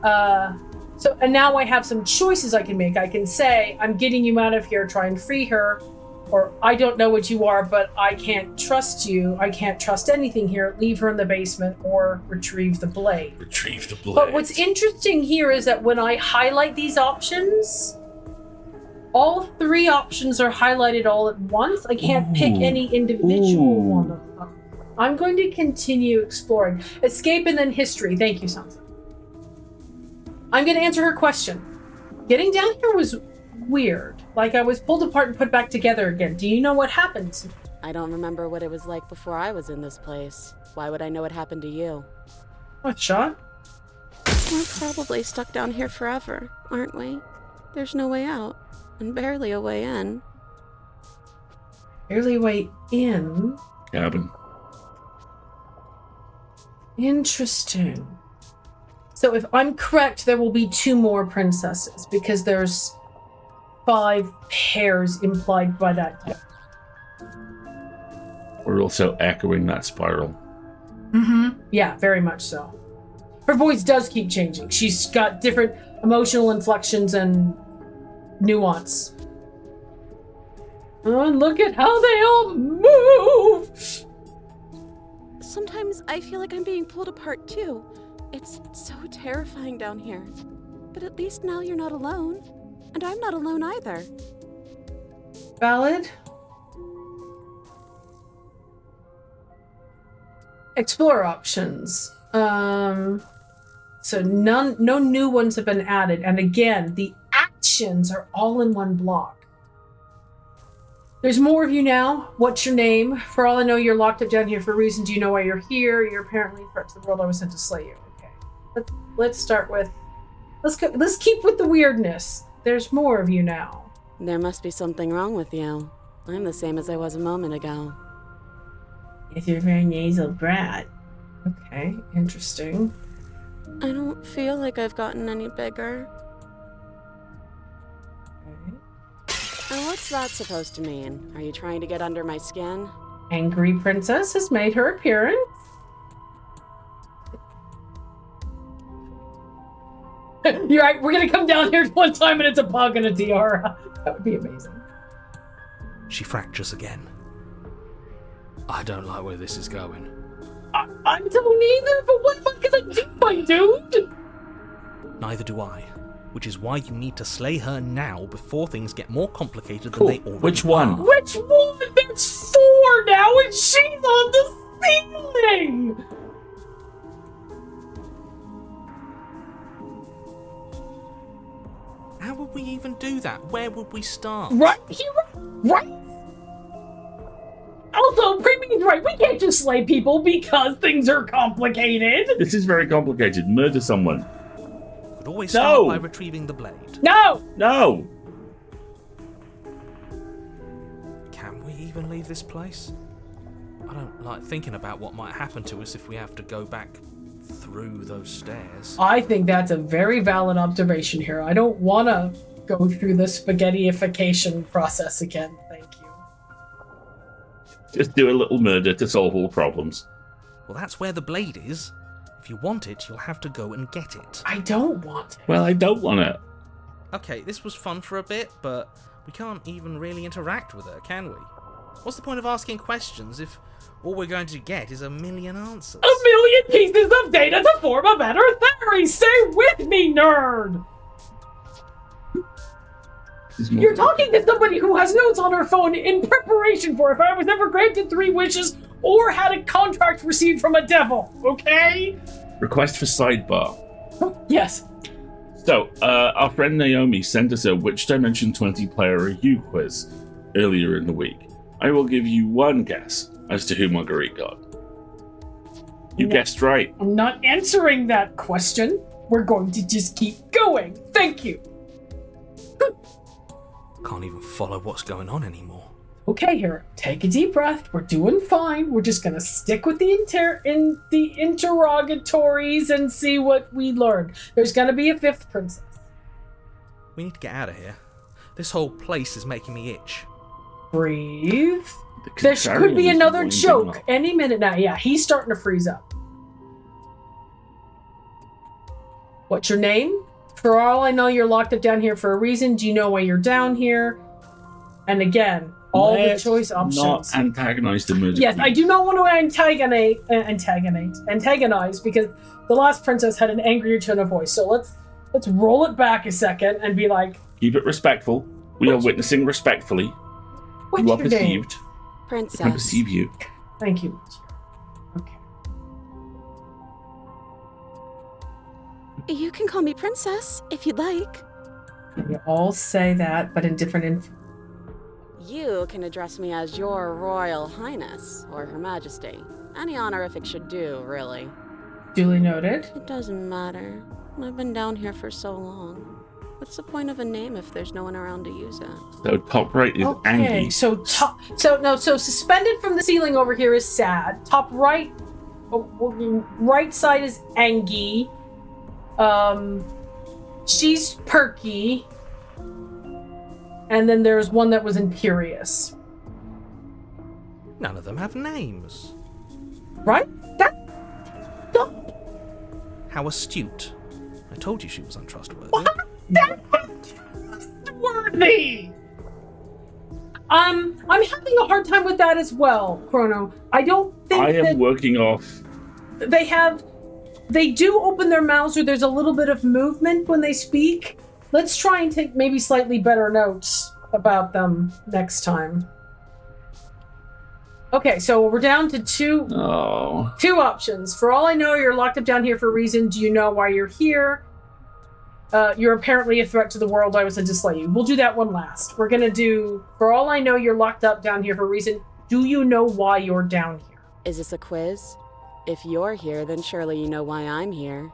And now I have some choices I can make. I can say, I'm getting you out of here, try and free her. Or, I don't know what you are, but I can't trust you. I can't trust anything here. Leave her in the basement or retrieve the blade. Retrieve the blade. But what's interesting here is that when I highlight these options, all 3 options are highlighted all at once. I can't pick any individual one of them. I'm going to continue exploring. Escape and then history. Thank you, Sansa. I'm going to answer her question. Getting down here was weird. Like I was pulled apart and put back together again. Do you know what happened to me? I don't remember what it was like before I was in this place. Why would I know what happened to you? What, Sean? We're probably stuck down here forever, aren't we? There's no way out, and barely a way in. Barely a way in? Cabin. Interesting. So if I'm correct, there will be 2 more princesses, because there's 5 pairs implied by that. We're also echoing that spiral. Yeah, very much so. Her voice does keep changing. She's got different emotional inflections and nuance. Oh, and look at how they all move! Sometimes I feel like I'm being pulled apart too. It's so terrifying down here. But at least now you're not alone. And I'm not alone either. Valid. Explore options. So no new ones have been added. And again, the actions are all in one block. There's more of you now. What's your name? For all I know, you're locked up down here for a reason. Do you know why you're here? You're apparently a threat to the world. I was sent to slay you. Okay. Let's start with... Let's keep with the weirdness. There's more of you now. There must be something wrong with you. I'm the same as I was a moment ago. Yes, you're a very nasal brat. Okay, interesting. I don't feel like I've gotten any bigger. Okay. And what's that supposed to mean? Are you trying to get under my skin? Angry princess has made her appearance. You're right, we're gonna come down here one time and it's a pug and a tiara. That would be amazing. She fractures again. I don't like where this is going. I don't either, but what am I gonna do, my dude? Neither do I. Which is why you need to slay her now before things get more complicated Cool. than they already Which one? are. Which one? There's 4 now and she's on the ceiling! How would we even do that? Where would we start? Right here, right? Also, Premium's right, we can't just slay people because things are complicated. This is very complicated. Murder someone. Could always No. start by retrieving the blade. No! No! Can we even leave this place? I don't like thinking about what might happen to us if we have to go back through those stairs. I think that's a very valid observation here. I don't want to go through the spaghettyification process again. Thank you. Just do a little murder to solve all problems. Well, that's where the blade is. If you want it, you'll have to go and get it. I don't want it. Well, I don't want it. Okay, this was fun for a bit, but we can't even really interact with her, can we? What's the point of asking questions if all we're going to get is a million answers? A million pieces of data to form a better theory! Stay with me, nerd! You're talking to somebody who has notes on her phone in preparation for if I was ever granted 3 wishes or had a contract received from a devil, okay? Request for sidebar. Yes. So, our friend Naomi sent us a Which Dimension 20 player are you quiz earlier in the week. I will give you one guess as to who Marguerite got. You guessed right. I'm not answering that question. We're going to just keep going. Thank you. Can't even follow what's going on anymore. Okay, hero. Take a deep breath. We're doing fine. We're just gonna stick with the interrogatories and see what we learned. There's gonna be a 5th princess. We need to get out of here. This whole place is making me itch. Breathe. The There Contrarian could be is another winding joke up. any minute now. Yeah, he's starting to freeze up. What's your name? For all I know, you're locked up down here for a reason. Do you know why you're down here? And again, all Let's the choice options. Not antagonize the murder. Yes, queen. I do not want to antagonize because the last princess had an angrier tone of voice. So let's roll it back a second and be like, Keep it respectful. We are witnessing respectfully. what's You are your name? perceived. I Princess. perceive you. Thank you. Okay. You can call me Princess, if you'd like. You all say that, but in different You can address me as Your Royal Highness, or Her Majesty. Any honorific should do, really. duly noted. It doesn't matter. I've been down here for so long. What's the point of a name if there's no one around to use it? So top right is Okay, Angie. so suspended from the ceiling over here is Sad. Top right, right side is Angie. She's Perky. And then there's one that was Imperious. None of them have names. Right? How astute. I told you she was untrustworthy. That's trustworthy! I'm having a hard time with that as well, Chrono. I don't think I am that working off. they do open their mouths or there's a little bit of movement when they speak. Let's try and take maybe slightly better notes about them next time. Okay, so we're down to two Oh. options. For all I know, you're locked up down here for a reason. Do you know why you're here? You're apparently a threat to the world. I was sent to slay you. We'll do that one last. We're gonna do, for all I know, you're locked up down here for a reason. Do you know why you're down here? Is this a quiz? If you're here, then surely you know why I'm here.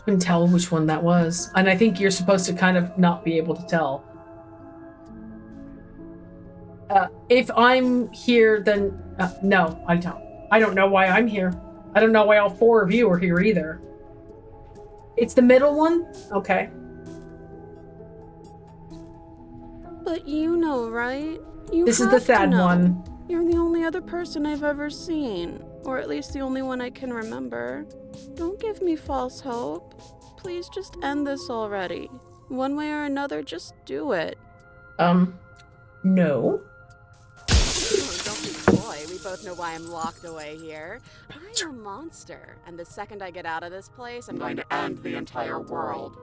Couldn't tell which one that was. And I think you're supposed to kind of not be able to tell. If I'm here, then... no, I don't. I don't know why I'm here. I don't know why all four of you are here either. It's the middle one? Okay. But you know, right? This is the sad one. You're the only other person I've ever seen. Or at least the only one I can remember. Don't give me false hope. Please just end this already. One way or another, just do it. No. Don't be coy. We both know why I'm locked away here. I'm a monster, and the second I get out of this place, I'm going to end the entire world.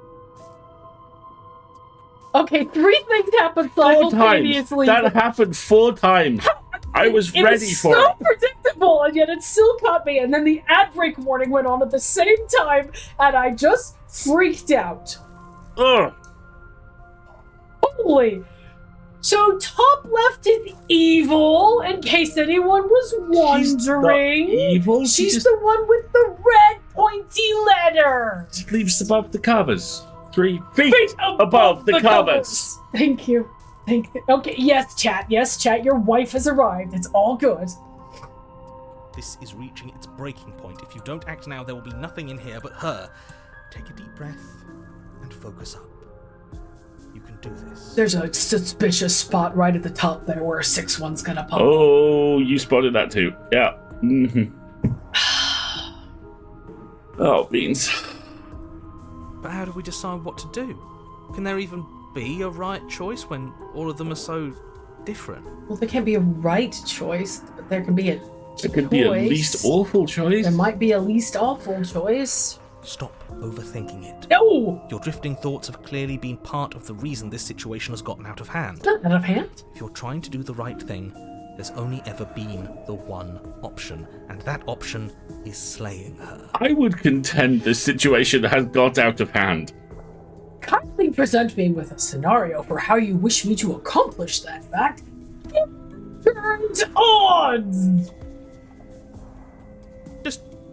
Okay, 3 things happened 4 times. simultaneously. That happened 4 times. I was ready for so it. Predictable, and yet it still caught me. And then the ad break warning went on at the same time, and I just freaked out. Ugh. Holy. So top left is evil, in case anyone was wondering. She's not evil. She's the one with the red pointy letter. She leaves above the covers. 3 feet above the covers. Thank you. Okay, yes, chat. Your wife has arrived. It's all good. This is reaching its breaking point. If you don't act now, there will be nothing in here but her. Take a deep breath and focus up. You can do this. There's a suspicious spot right at the top there where a 6-1's gonna pop. Oh, you spotted that too. Yeah. Mm-hmm. Oh, beans. But how do we decide what to do? Can there even be a right choice when all of them are so different? Well, there can't be a right choice, but there can be a choice. It could be a least awful choice. There might be a least awful choice. Stop overthinking it. No! Your drifting thoughts have clearly been part of the reason this situation has gotten out of hand. It's not out of hand. If you're trying to do the right thing, there's only ever been the one option, and that option is slaying her. I would contend this situation has got out of hand. Kindly present me with a scenario for how you wish me to accomplish that fact. Turns odds!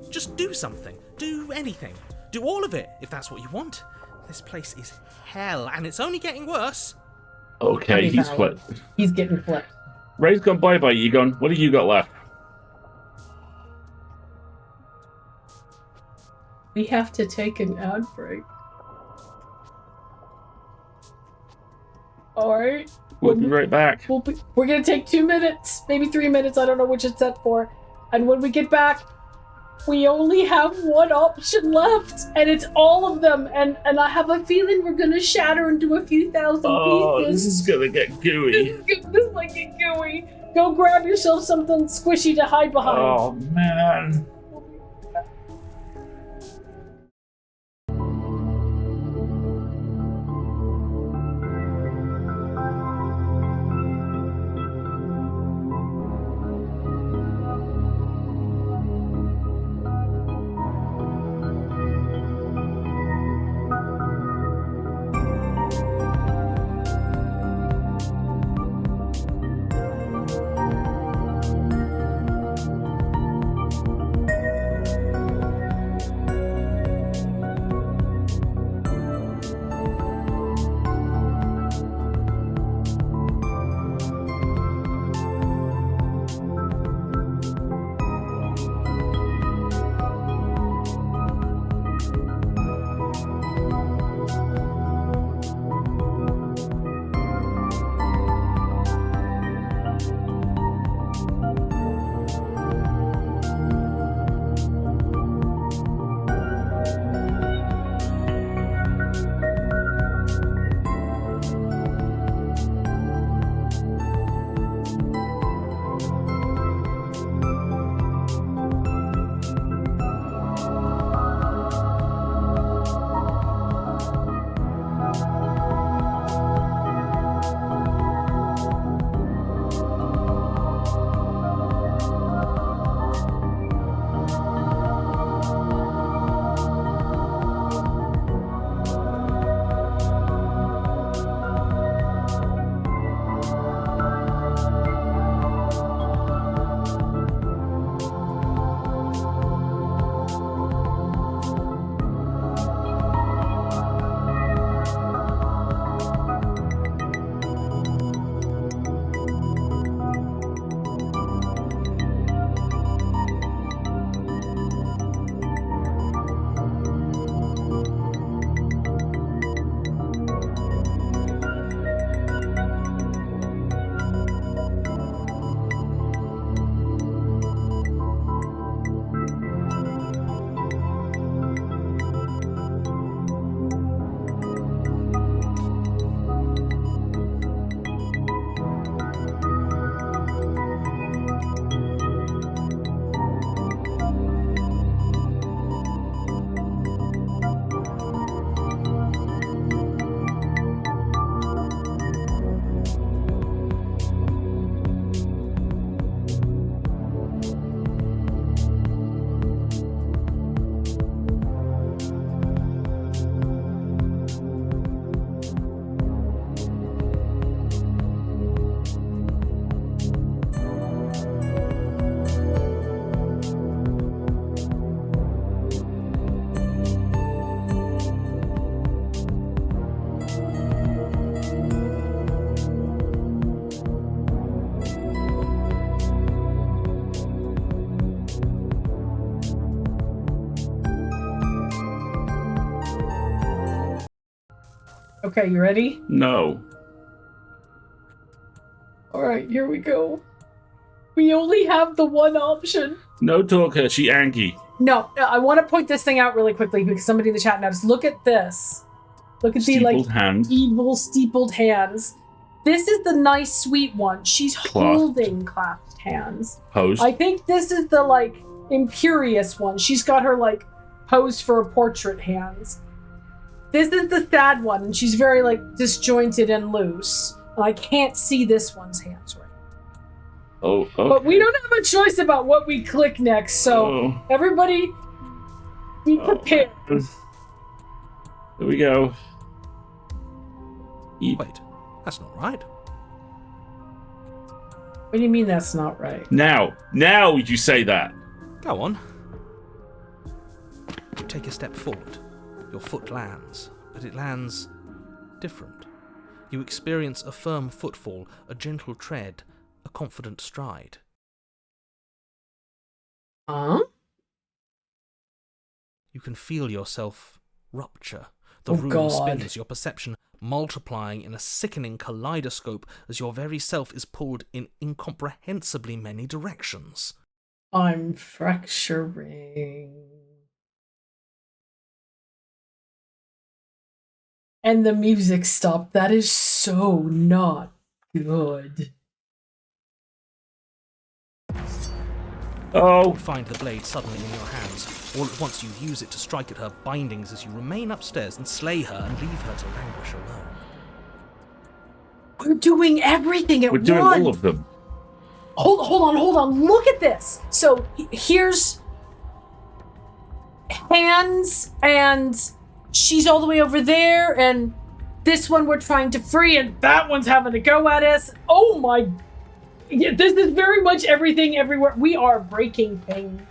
Just do something. Do anything. Do all of it, if that's what you want. This place is hell, and it's only getting worse. Okay, he's flipped. He's getting flipped. Ray's gone bye-bye, Egon. What have you got left? We have to take an ad break. Alright. We'll be right back. We're gonna take 2 minutes, maybe 3 minutes, I don't know which it's set for. And when we get back, we only have one option left, and it's all of them, and I have a feeling we're gonna shatter into a few thousand pieces. This is gonna get gooey. This might get gooey. Go grab yourself something squishy to hide behind. Oh, man. Okay, you ready? No. Alright, here we go. We only have the one option. No talker, she Anki. No, I want to point this thing out really quickly because somebody in the chat noticed. Look at this. Look at Steepled the hand. evil steepled hands. This is the nice sweet one. She's holding clasped hands. Posed. I think this is the imperious one. She's got her posed for a portrait hands. This is the sad one, and she's very disjointed and loose. And I can't see this one's hands right. Oh, okay. But we don't have a choice about what we click next, so everybody be prepared. Here we go. Wait, that's not right. What do you mean that's not right? Now would you say that? Go on. You take a step forward. Your foot lands, but it lands different. You experience a firm footfall, a gentle tread, a confident stride. Huh? You can feel yourself rupture. The Oh, room God. spins, your perception multiplying in a sickening kaleidoscope as your very self is pulled in incomprehensibly many directions. I'm fracturing. And the music stopped. That is so not good. Oh, You find the blade suddenly in your hands. All at once you use it to strike at her bindings as you remain upstairs and slay her and leave her to languish alone. We're doing everything at we're doing once. all of them. Hold on. Look at this. So here's hands, and she's all the way over there, and this one we're trying to free, and that one's having to go at us. Oh my. Yeah, this is very much everything everywhere. We are breaking things.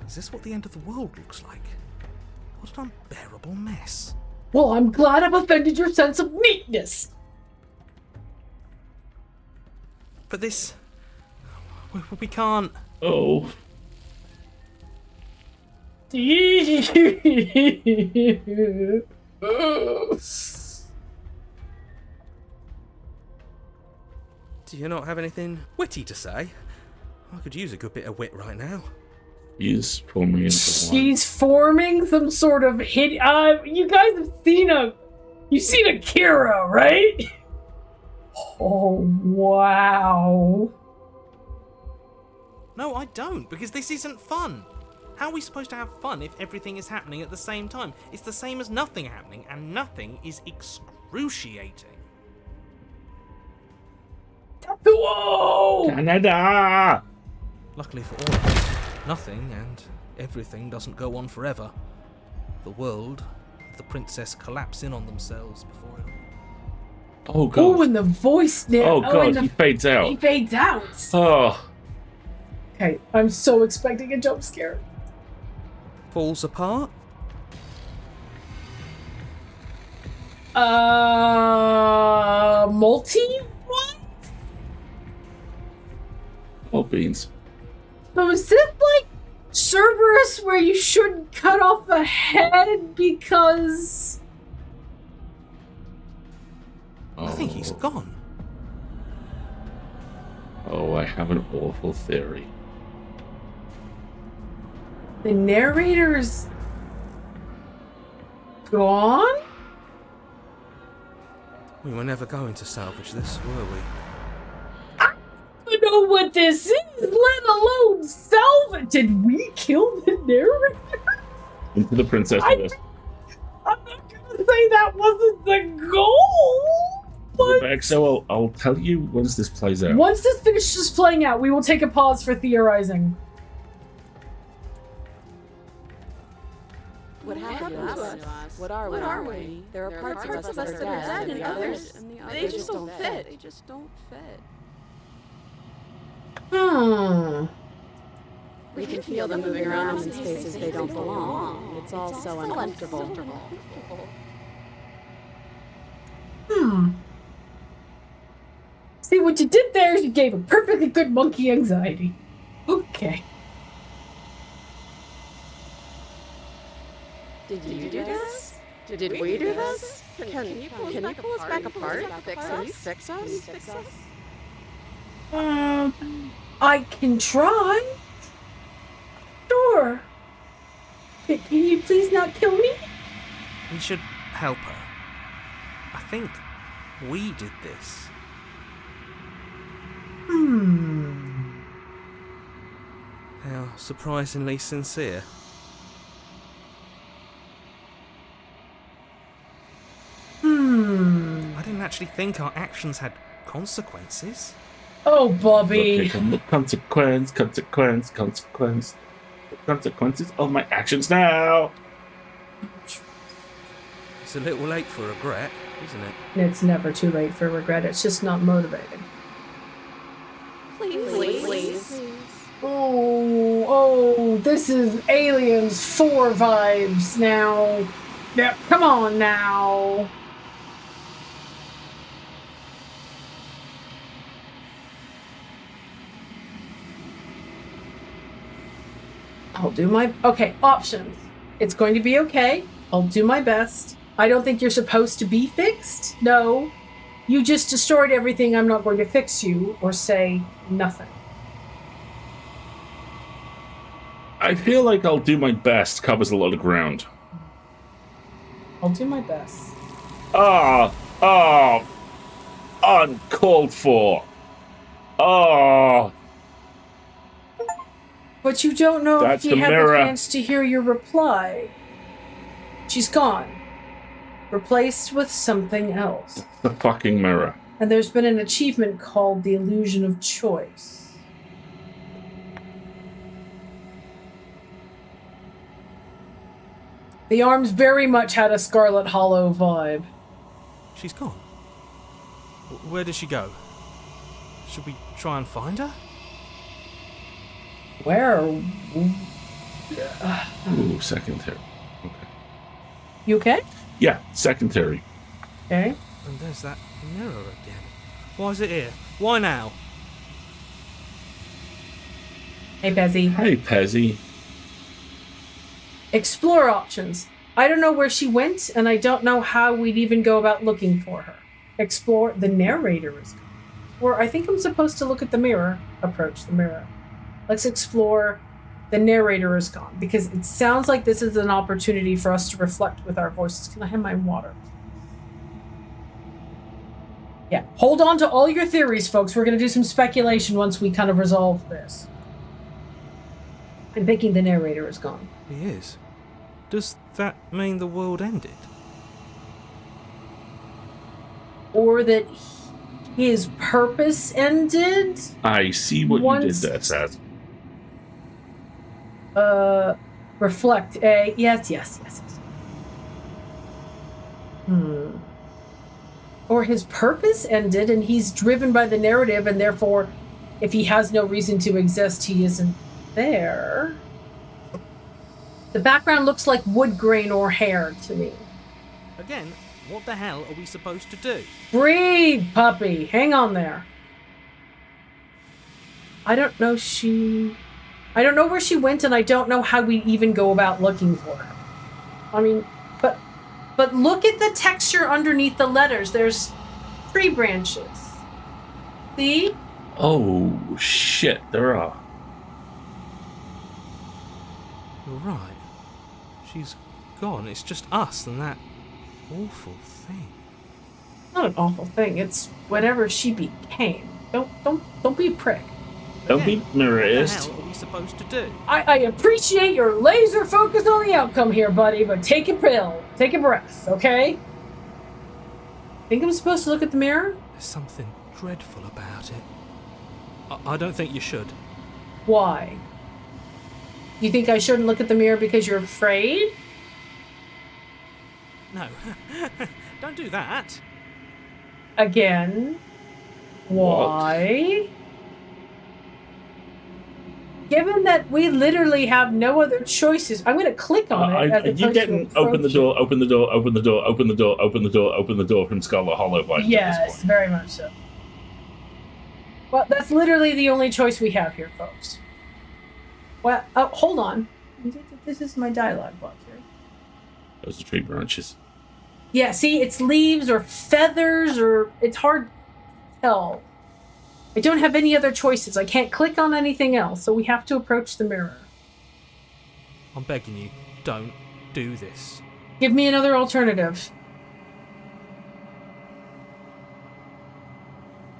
Is this what the end of the world looks like? What an unbearable mess. Well, I'm glad I've offended your sense of neatness. But this... We can't... Oh. Do you not have anything witty to say? I could use a good bit of wit right now. He's forming into one. She's forming some sort of hit. You guys have seen you've seen Akira, right? Oh, wow. No, I don't, because this isn't fun. How are we supposed to have fun if everything is happening at the same time? It's the same as nothing happening, and nothing is excruciating. Whoa! Canada! Luckily for all of us, nothing and everything doesn't go on forever. The world, the princess collapse in on themselves before it all. Oh, God. Oh, and the voice now. Oh, God, and he fades he out. fades out. Oh. Okay, I'm so expecting a jump scare. Falls apart? Multi one? Oh, beans. So is this like Cerberus where you shouldn't cut off a head because... I think he's gone. Oh, I have an awful theory. The narrator's gone? We were never going to salvage this, were we? I don't know what this is, let alone salvage. Did we kill the narrator? Into the princess I'm list. not gonna say that wasn't the goal, but So I'll tell you once this plays out. once this finishes playing out, we will take a pause for theorizing. What happened to us? What are we? There are parts of us that are dead, and others, they just don't fit. They just don't fit. We can feel them moving around in spaces they don't belong. It's all so uncomfortable. See, what you did there is you gave a perfectly good monkey anxiety. Okay. Did you do this? Did we do this? Can you pull us back apart? Fix us? I can try. Sure. Can you please not kill me? We should help her. I think we did this. How surprisingly sincere. I didn't actually think our actions had consequences. Oh, Bobby. Consequences of my actions now. It's a little late for regret, isn't it? It's never too late for regret. It's just not motivating. Please. Oh, this is Aliens 4 vibes now. Yeah, come on now. I'll do my... Okay, options. It's going to be okay. I'll do my best. I don't think you're supposed to be fixed. No. You just destroyed everything. I'm not going to fix you or say nothing. I feel like I'll do my best covers a lot of ground. I'll do my best. Uncalled for. But you don't know That's if you the had mirror. the chance to hear your reply. She's gone. Replaced with something else. The fucking mirror. And there's been an achievement called the Illusion of Choice. The arms very much had a Scarlet Hollow vibe. She's gone. Where did she go? Should we try and find her? Where? Ooh, secondary. Okay. You okay? Yeah, secondary. Okay. And there's that mirror again. Why is it here? Why now? Hey, Pezzy. Hey, Pezzy. Explore options. I don't know where she went, and I don't know how we'd even go about looking for her. Explore. The narrator is gone. Or I think I'm supposed to look at the mirror. Approach the mirror. Let's explore. The narrator is gone. Because it sounds like this is an opportunity for us to reflect with our voices. Can I have my water? Yeah. Hold on to all your theories, folks. We're going to do some speculation once we kind of resolve this. I'm thinking the narrator is gone. He is. Does that mean the world ended? Or that his purpose ended? I see what you did there, Saz. Reflect. Yes. Or his purpose ended and he's driven by the narrative, and therefore, if he has no reason to exist, he isn't there. The background looks like wood grain or hair to me. Again, what the hell are we supposed to do? Breathe, puppy. Hang on there. I don't know where she went, and I don't know how we even go about looking for her. I mean, but look at the texture underneath the letters. There's tree branches. See? Oh, shit, there are. You're right. She's gone. It's just us and that awful thing. Not an awful thing. It's whatever she became. Don't be a prick. Don't be What mirrorist. the hell are we supposed to do? I appreciate your laser focus on the outcome here, buddy, but take a pill. Take a breath, okay? Think I'm supposed to look at the mirror? There's something dreadful about it. I don't think you should. Why? You think I shouldn't look at the mirror because you're afraid? No. Don't do that. Again? Why? Given that we literally have no other choices, I'm going to click on it. As You getting open the door from Scarlet Hollow vibes at this Yes, point. very much so. Well, that's literally the only choice we have here, folks. Well, hold on. This is my dialogue block here. Those are tree branches. Yeah, see, it's leaves or feathers or it's hard to tell. I don't have any other choices. I can't click on anything else, so we have to approach the mirror. I'm begging you, don't do this. Give me another alternative.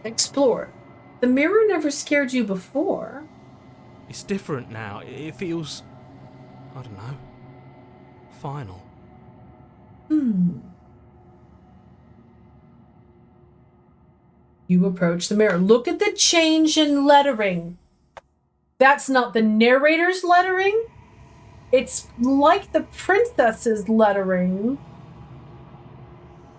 Explore. The mirror never scared you before. It's different now. It feels, I don't know, final. You approach the mirror. Look at the change in lettering. That's not the narrator's lettering. It's like the princess's lettering.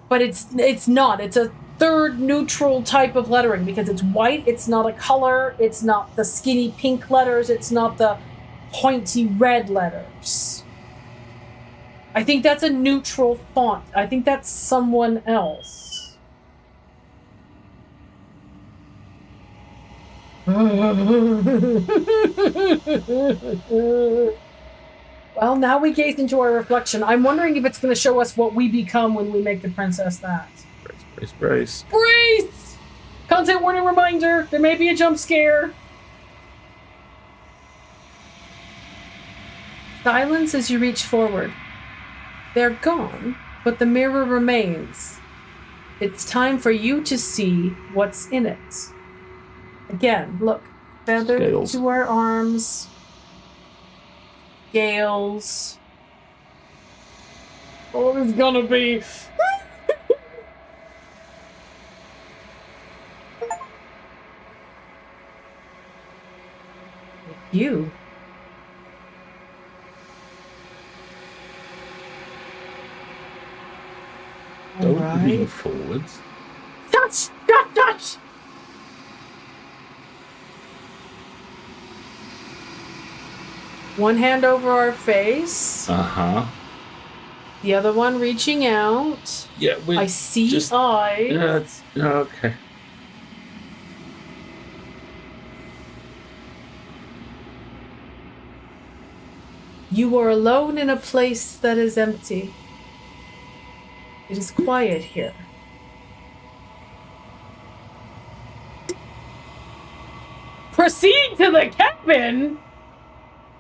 But it's not. It's a third neutral type of lettering because it's white. It's not a color. It's not the skinny pink letters. It's not the pointy red letters. I think that's a neutral font. I think that's someone else. Well, now we gaze into our reflection. I'm wondering if it's going to show us what we become when we make the princess that. Brace. Brace! Content warning reminder, there may be a jump scare. Silence as you reach forward. They're gone, but the mirror remains. It's time for you to see what's in it. Again, look. Feathered Scales. to our arms. Scales. Oh, it's gonna be... You. Don't lean forwards. Touch! One hand over our face. Uh-huh. The other one reaching out. Yeah, I see eyes. Yeah, it's okay. You are alone in a place that is empty. It is quiet here. Proceed to the cabin?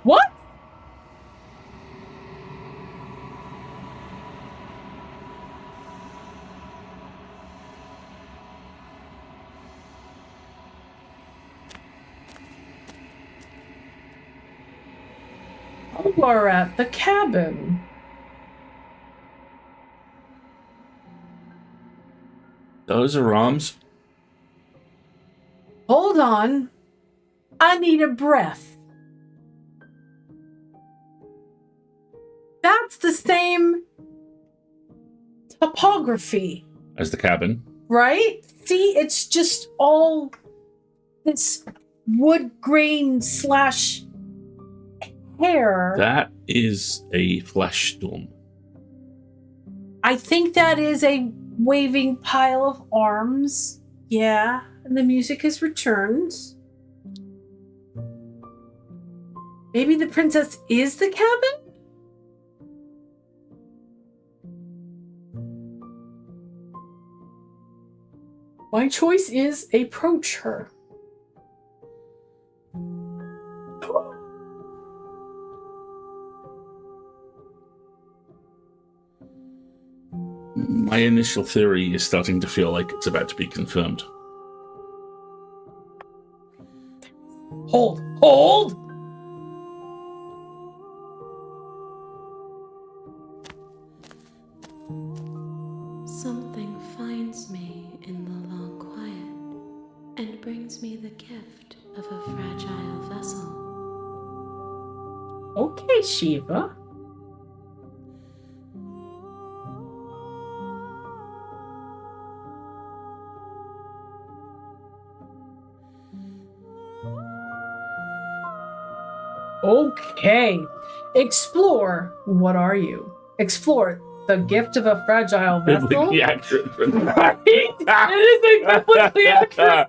What? You are at the cabin. Those are arms. Hold on. I need a breath. That's the same topography, As the cabin. right? See, it's just all this wood grain / hair. That is a flesh storm. I think that is a waving pile of arms. Yeah, and the music has returned. Maybe the princess is the cabin? My choice is approach her. My initial theory is starting to feel like it's about to be confirmed. Hold! Something finds me in the long quiet and brings me the gift of a fragile vessel. Okay, Shiva. Okay. Explore. What are you? Explore the gift of a fragile vessel. Biblically accurate. It is a completely accurate.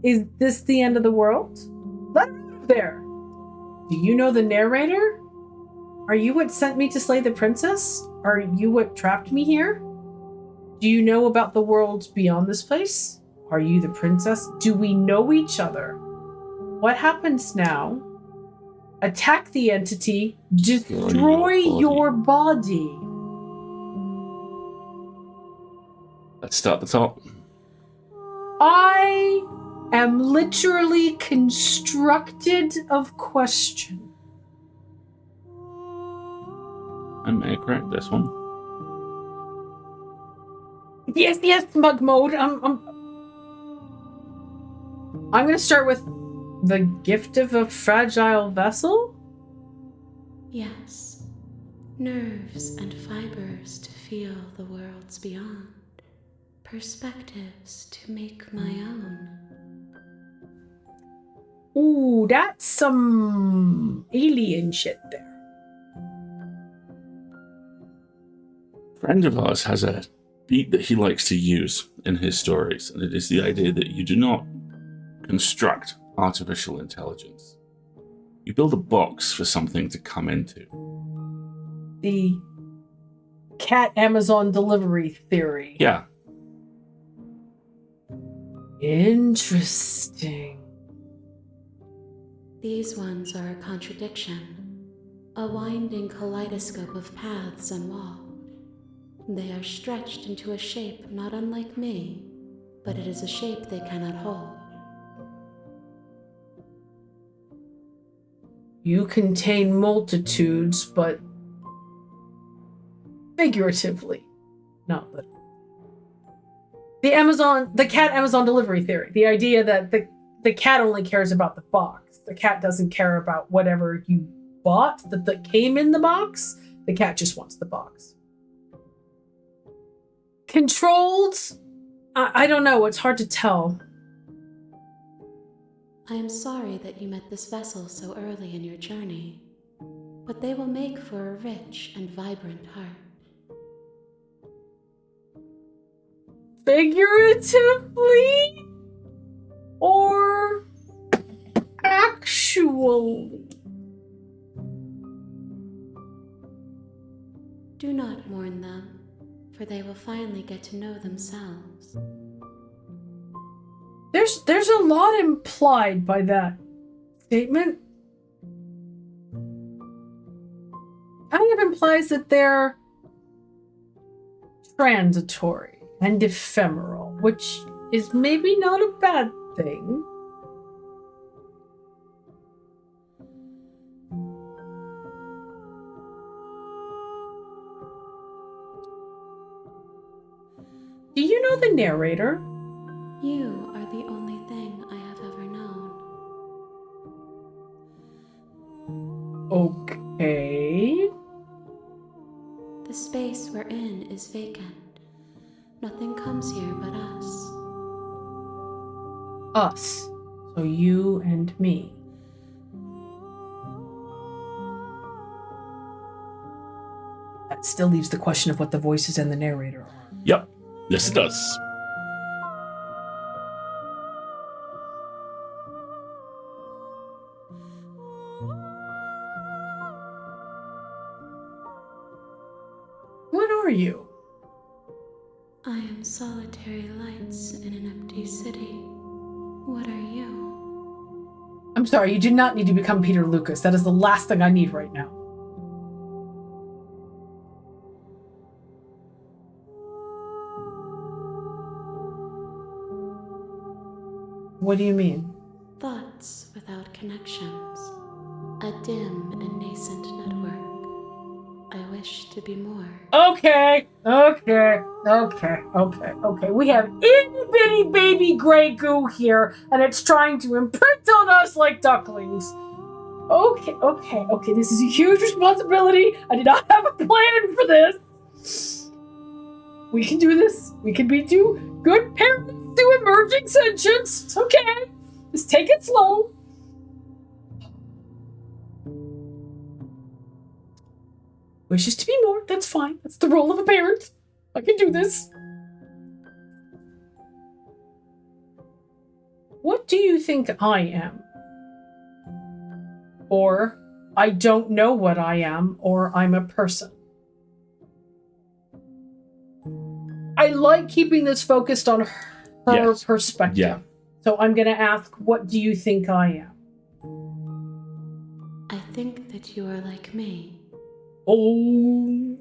Is this the end of the world? Let her out of there. Do you know the narrator? Are you what sent me to slay the princess? Are you what trapped me here? Do you know about the worlds beyond this place? Are you the princess? Do we know each other? What happens now? Attack the entity. Destroy your body. Let's start the top. I am literally constructed of question. I may correct this one. Yes, smug mode. I'm gonna start with the gift of a fragile vessel. Yes, nerves and fibers to feel the worlds beyond, perspectives to make my own. Ooh, that's some alien shit there. A friend of ours has a beat that he likes to use in his stories, and it is the idea that you do not construct artificial intelligence. You build a box for something to come into. The cat Amazon delivery theory. Yeah. Interesting. These ones are a contradiction, a winding kaleidoscope of paths and walls. They are stretched into a shape not unlike me, but it is a shape they cannot hold. You contain multitudes, but figuratively, not literally. The cat Amazon delivery theory. The idea that the cat only cares about the box. The cat doesn't care about whatever you bought that came in the box. The cat just wants the box. Controlled? I don't know. It's hard to tell. I am sorry that you met this vessel so early in your journey, but they will make for a rich and vibrant heart. Figuratively? Or actually? Do not mourn them, for they will finally get to know themselves. There's a lot implied by that statement. Kind of implies that they're transitory and ephemeral, which is maybe not a bad thing. Do you know the narrator? You are the only thing I have ever known. Okay. The space we're in is vacant. Nothing comes here but us. Us. So you and me. That still leaves the question of what the voices and the narrator are. Yep. Yes, it does. What are you? I am solitary lights in an empty city. What are you? I'm sorry, you do not need to become Peter Lucas. That is the last thing I need right now. What do you mean? Thoughts without connections. A dim and nascent network. I wish to be more. Okay. We have itty bitty baby gray goo here, and it's trying to imprint on us like ducklings. Okay. This is a huge responsibility. I did not have a plan for this. We can do this. We can be two good parents to emerging sentience. It's okay. Just take it slow. Wishes to be more. That's fine. That's the role of a parent. I can do this. What do you think I am? Or I don't know what I am, or I'm a person. I like keeping this focused on her Yes. perspective. Yeah. So I'm going to ask, what do you think I am? I think that you are like me. Oh.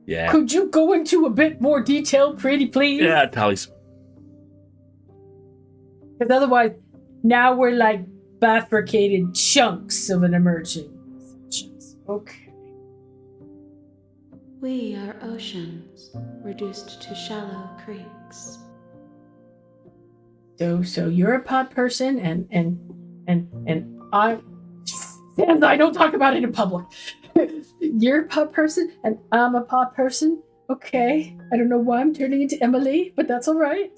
Yeah. Could you go into a bit more detail, pretty please? Yeah, tallies. Because otherwise, now we're like bifurcated chunks of an emerging sentience. Okay. We are oceans, reduced to shallow creeks. So you're a pod person, and I don't talk about it in public. You're a pod person, and I'm a pod person. Okay. I don't know why I'm turning into Emily, but that's all right.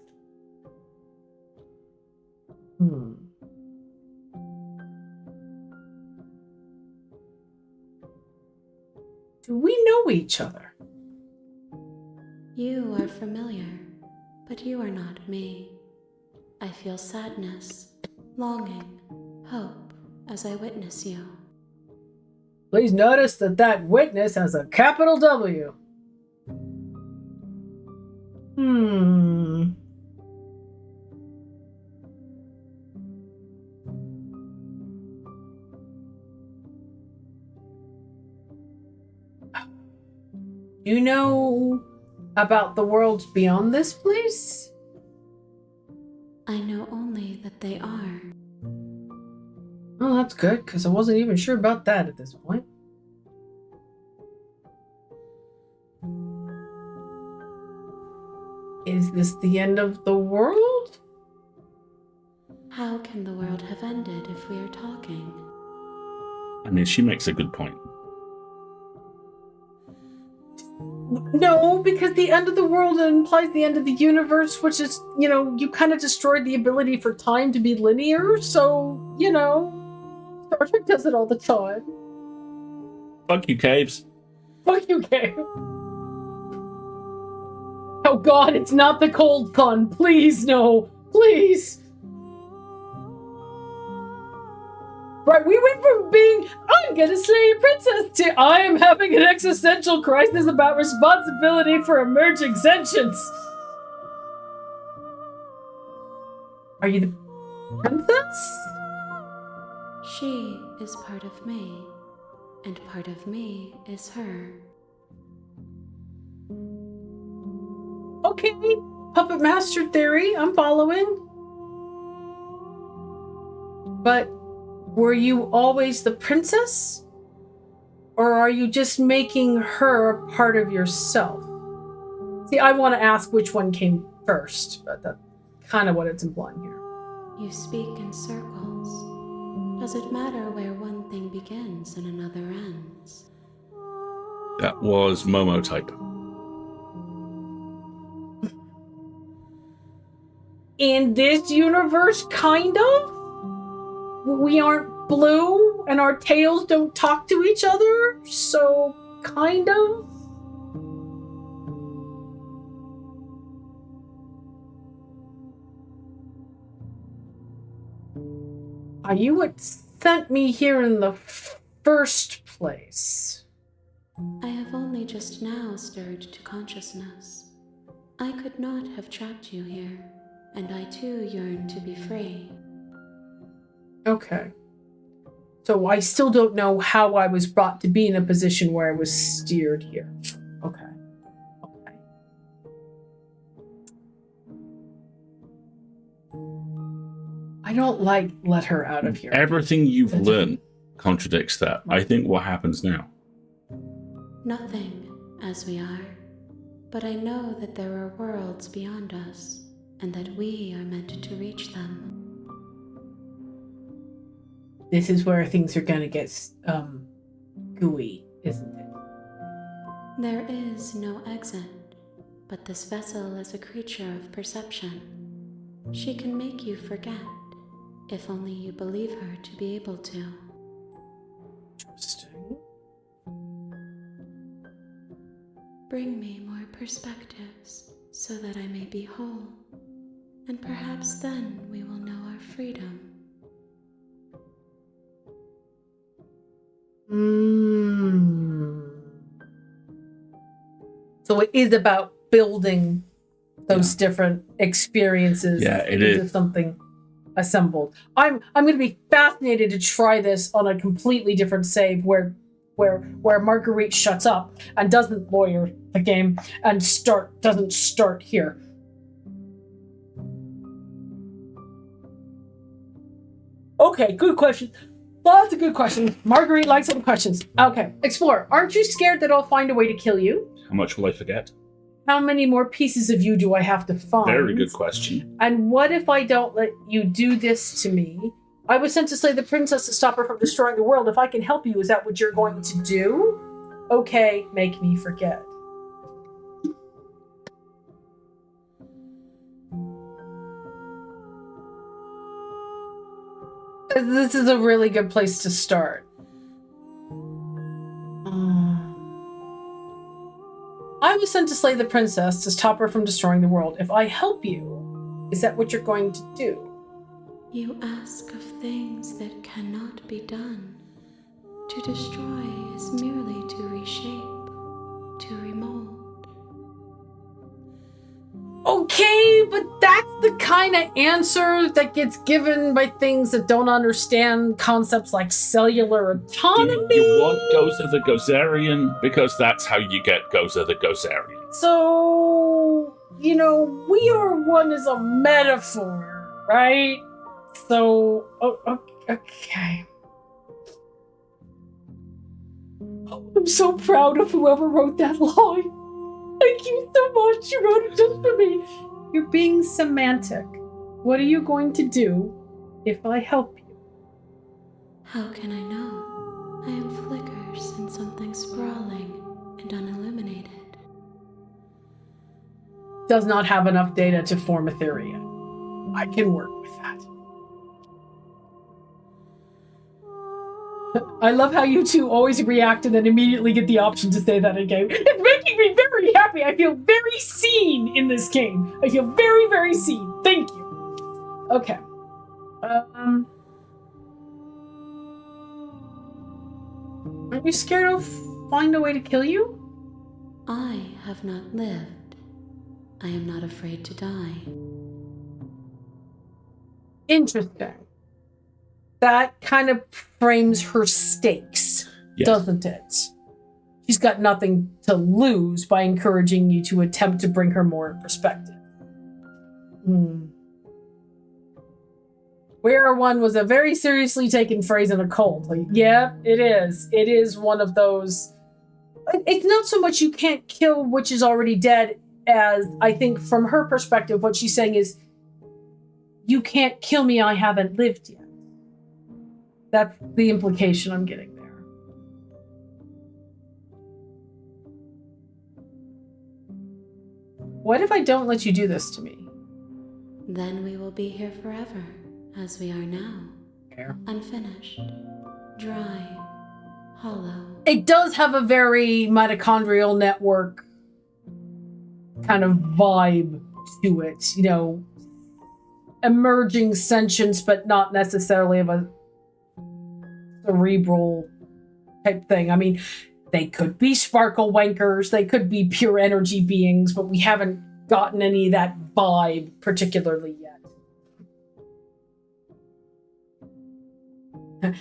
Do we know each other? You are familiar, but you are not me. I feel sadness, longing, hope as I witness you. Please notice that witness has a capital W. You know about the worlds beyond this place? I know only that they are. Oh, that's good, because I wasn't even sure about that at this point. Is this the end of the world? How can the world have ended if we are talking? I mean, she makes a good point. No, because the end of the world implies the end of the universe, which is, you kind of destroyed the ability for time to be linear, so, Star Trek does it all the time. Fuck you, caves. Fuck you, Gabe. Oh god, it's not the cold pun. Please, no. Please. Right, we went from being, I'm gonna slay a princess, to I am having an existential crisis about responsibility for emerging sentience. Are you the princess? She is part of me, and part of me is her. Okay, puppet master theory, I'm following. But were you always the princess? Or are you just making her a part of yourself? See, I want to ask which one came first, but that's kind of what it's implying here. You speak in circles. Does it matter where one thing begins and another ends? That was Momo type. In this universe, kind of? We aren't blue, and our tails don't talk to each other, so kind of? Are you what sent me here in the first place? I have only just now stirred to consciousness. I could not have trapped you here, and I too yearn to be free. Okay. So I still don't know how I was brought to be in a position where I was steered here. Okay. I don't let her out of here. Everything you've learned contradicts that. I think what happens now. Nothing, as we are. But I know that there are worlds beyond us, and that we are meant to reach them. This is where things are gonna get gooey, isn't it? There is no exit, but this vessel is a creature of perception. She can make you forget, if only you believe her to be able to. Interesting. Bring me more perspectives, so that I may be whole, and perhaps then we will know our freedom. So it is about building those different experiences into something assembled. I'm going to be fascinated to try this on a completely different save where Marguerite shuts up and doesn't lawyer the game and doesn't start here. Okay, good question. Lots of good questions. Marguerite likes all the questions. Okay, Explorer, aren't you scared that I'll find a way to kill you? How much will I forget? How many more pieces of you do I have to find? Very good question. And what if I don't let you do this to me? I was sent to slay the princess to stop her from destroying the world. If I can help you, is that what you're going to do? Okay, make me forget. This is a really good place to start. I was sent to slay the princess to stop her from destroying the world. If I help you, is that what you're going to do? You ask of things that cannot be done. To destroy is merely to reshape, to remold. Okay, but that's the kind of answer that gets given by things that don't understand concepts like cellular autonomy. Do you want Gozer the Gozerian? Because that's how you get Gozer the Gozerian. So, we are one is a metaphor, right? So, okay. I'm so proud of whoever wrote that line. Thank you so much. You wrote it just for me. You're being semantic. What are you going to do if I help you? How can I know? I am flickers in something sprawling and unilluminated. Does not have enough data to form a theory yet. I can work with that. I love how you two always react and then immediately get the option to say that again. It's making me very happy. I feel very seen in this game. I feel very, very seen. Thank you. Okay. Aren't you scared I'll find a way to kill you? I have not lived. I am not afraid to die. Interesting. That kind of frames her stakes, doesn't it? She's got nothing to lose by encouraging you to attempt to bring her more in perspective. Where one was a very seriously taken phrase in a cult. Like, yeah, it is. It is one of those. It's not so much you can't kill which is already dead as, I think from her perspective, what she's saying is, you can't kill me, I haven't lived yet. That's the implication I'm getting there. What if I don't let you do this to me? Then we will be here forever, as we are now. Fair. Unfinished, dry, hollow. It does have a very mitochondrial network kind of vibe to it, emerging sentience, but not necessarily of a cerebral type thing. I mean, they could be sparkle wankers, they could be pure energy beings, but we haven't gotten any of that vibe particularly yet.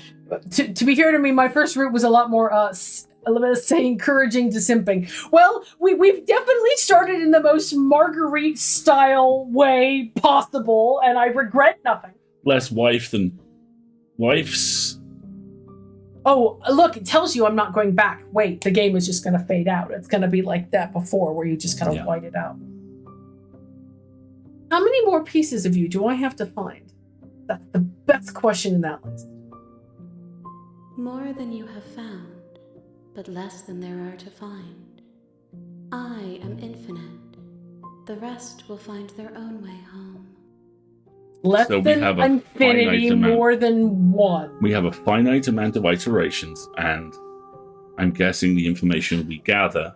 To be fair to me, my first route was a lot more let's say encouraging to simping. Well, we've definitely started in the most Marguerite style way possible, and I regret nothing. Less wife than wife's. Oh, look, it tells you I'm not going back. Wait, the game is just going to fade out. It's going to be like that before, where you just kind of white it out. How many more pieces of you do I have to find? That's the best question in that list. More than you have found, but less than there are to find. I am infinite. The rest will find their own way home. Less so than infinity, more than one. We have a finite amount of iterations, and I'm guessing the information we gather.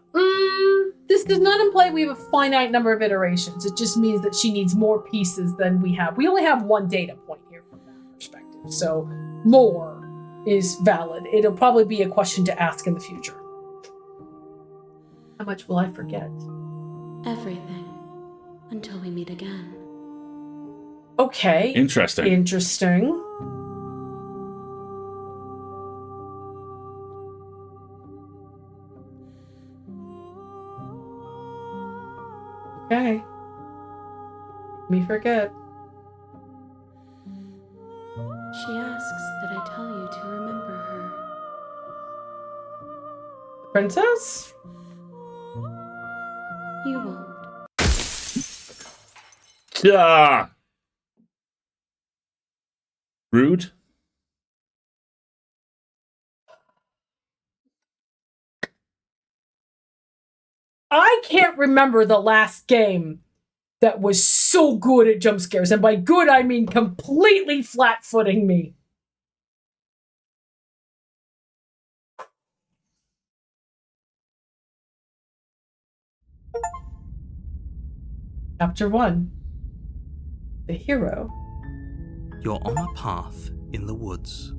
This does not imply we have a finite number of iterations. It just means that she needs more pieces than we have. We only have one data point here from that perspective, so more is valid. It'll probably be a question to ask in the future. How much will I forget? Everything. Until we meet again. Okay. Interesting. Interesting. Okay. Me forget. She asks that I tell you to remember her. Princess? You won't. Ah! Rude. I can't remember the last game that was so good at jump scares. And by good, I mean completely flat-footing me. Chapter 1. The Hero. You're on a path in the woods,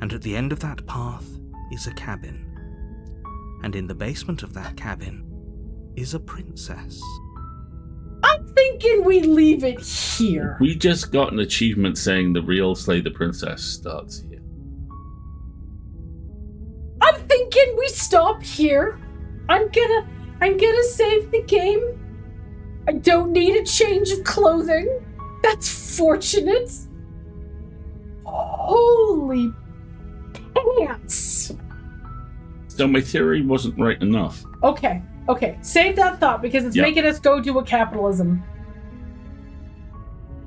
and at the end of that path is a cabin. And in the basement of that cabin is a princess. I'm thinking we leave it here. We just got an achievement saying the real Slay the Princess starts here. I'm thinking we stop here. I'm gonna save the game. I don't need a change of clothing. That's fortunate. Holy pants. So my theory wasn't right enough. Okay. Save that thought because it's making us go do a capitalism.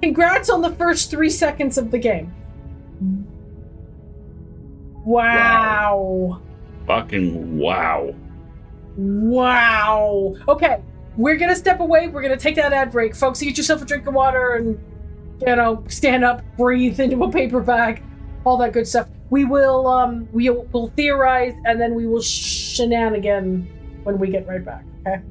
Congrats on the first 3 seconds of the game. Wow. Fucking wow. Wow. Okay, we're gonna step away. We're gonna take that ad break. Folks, get yourself a drink of water and, stand up, breathe into a paper bag, all that good stuff. We'll theorize and then we will shenanigan when we get right back, okay?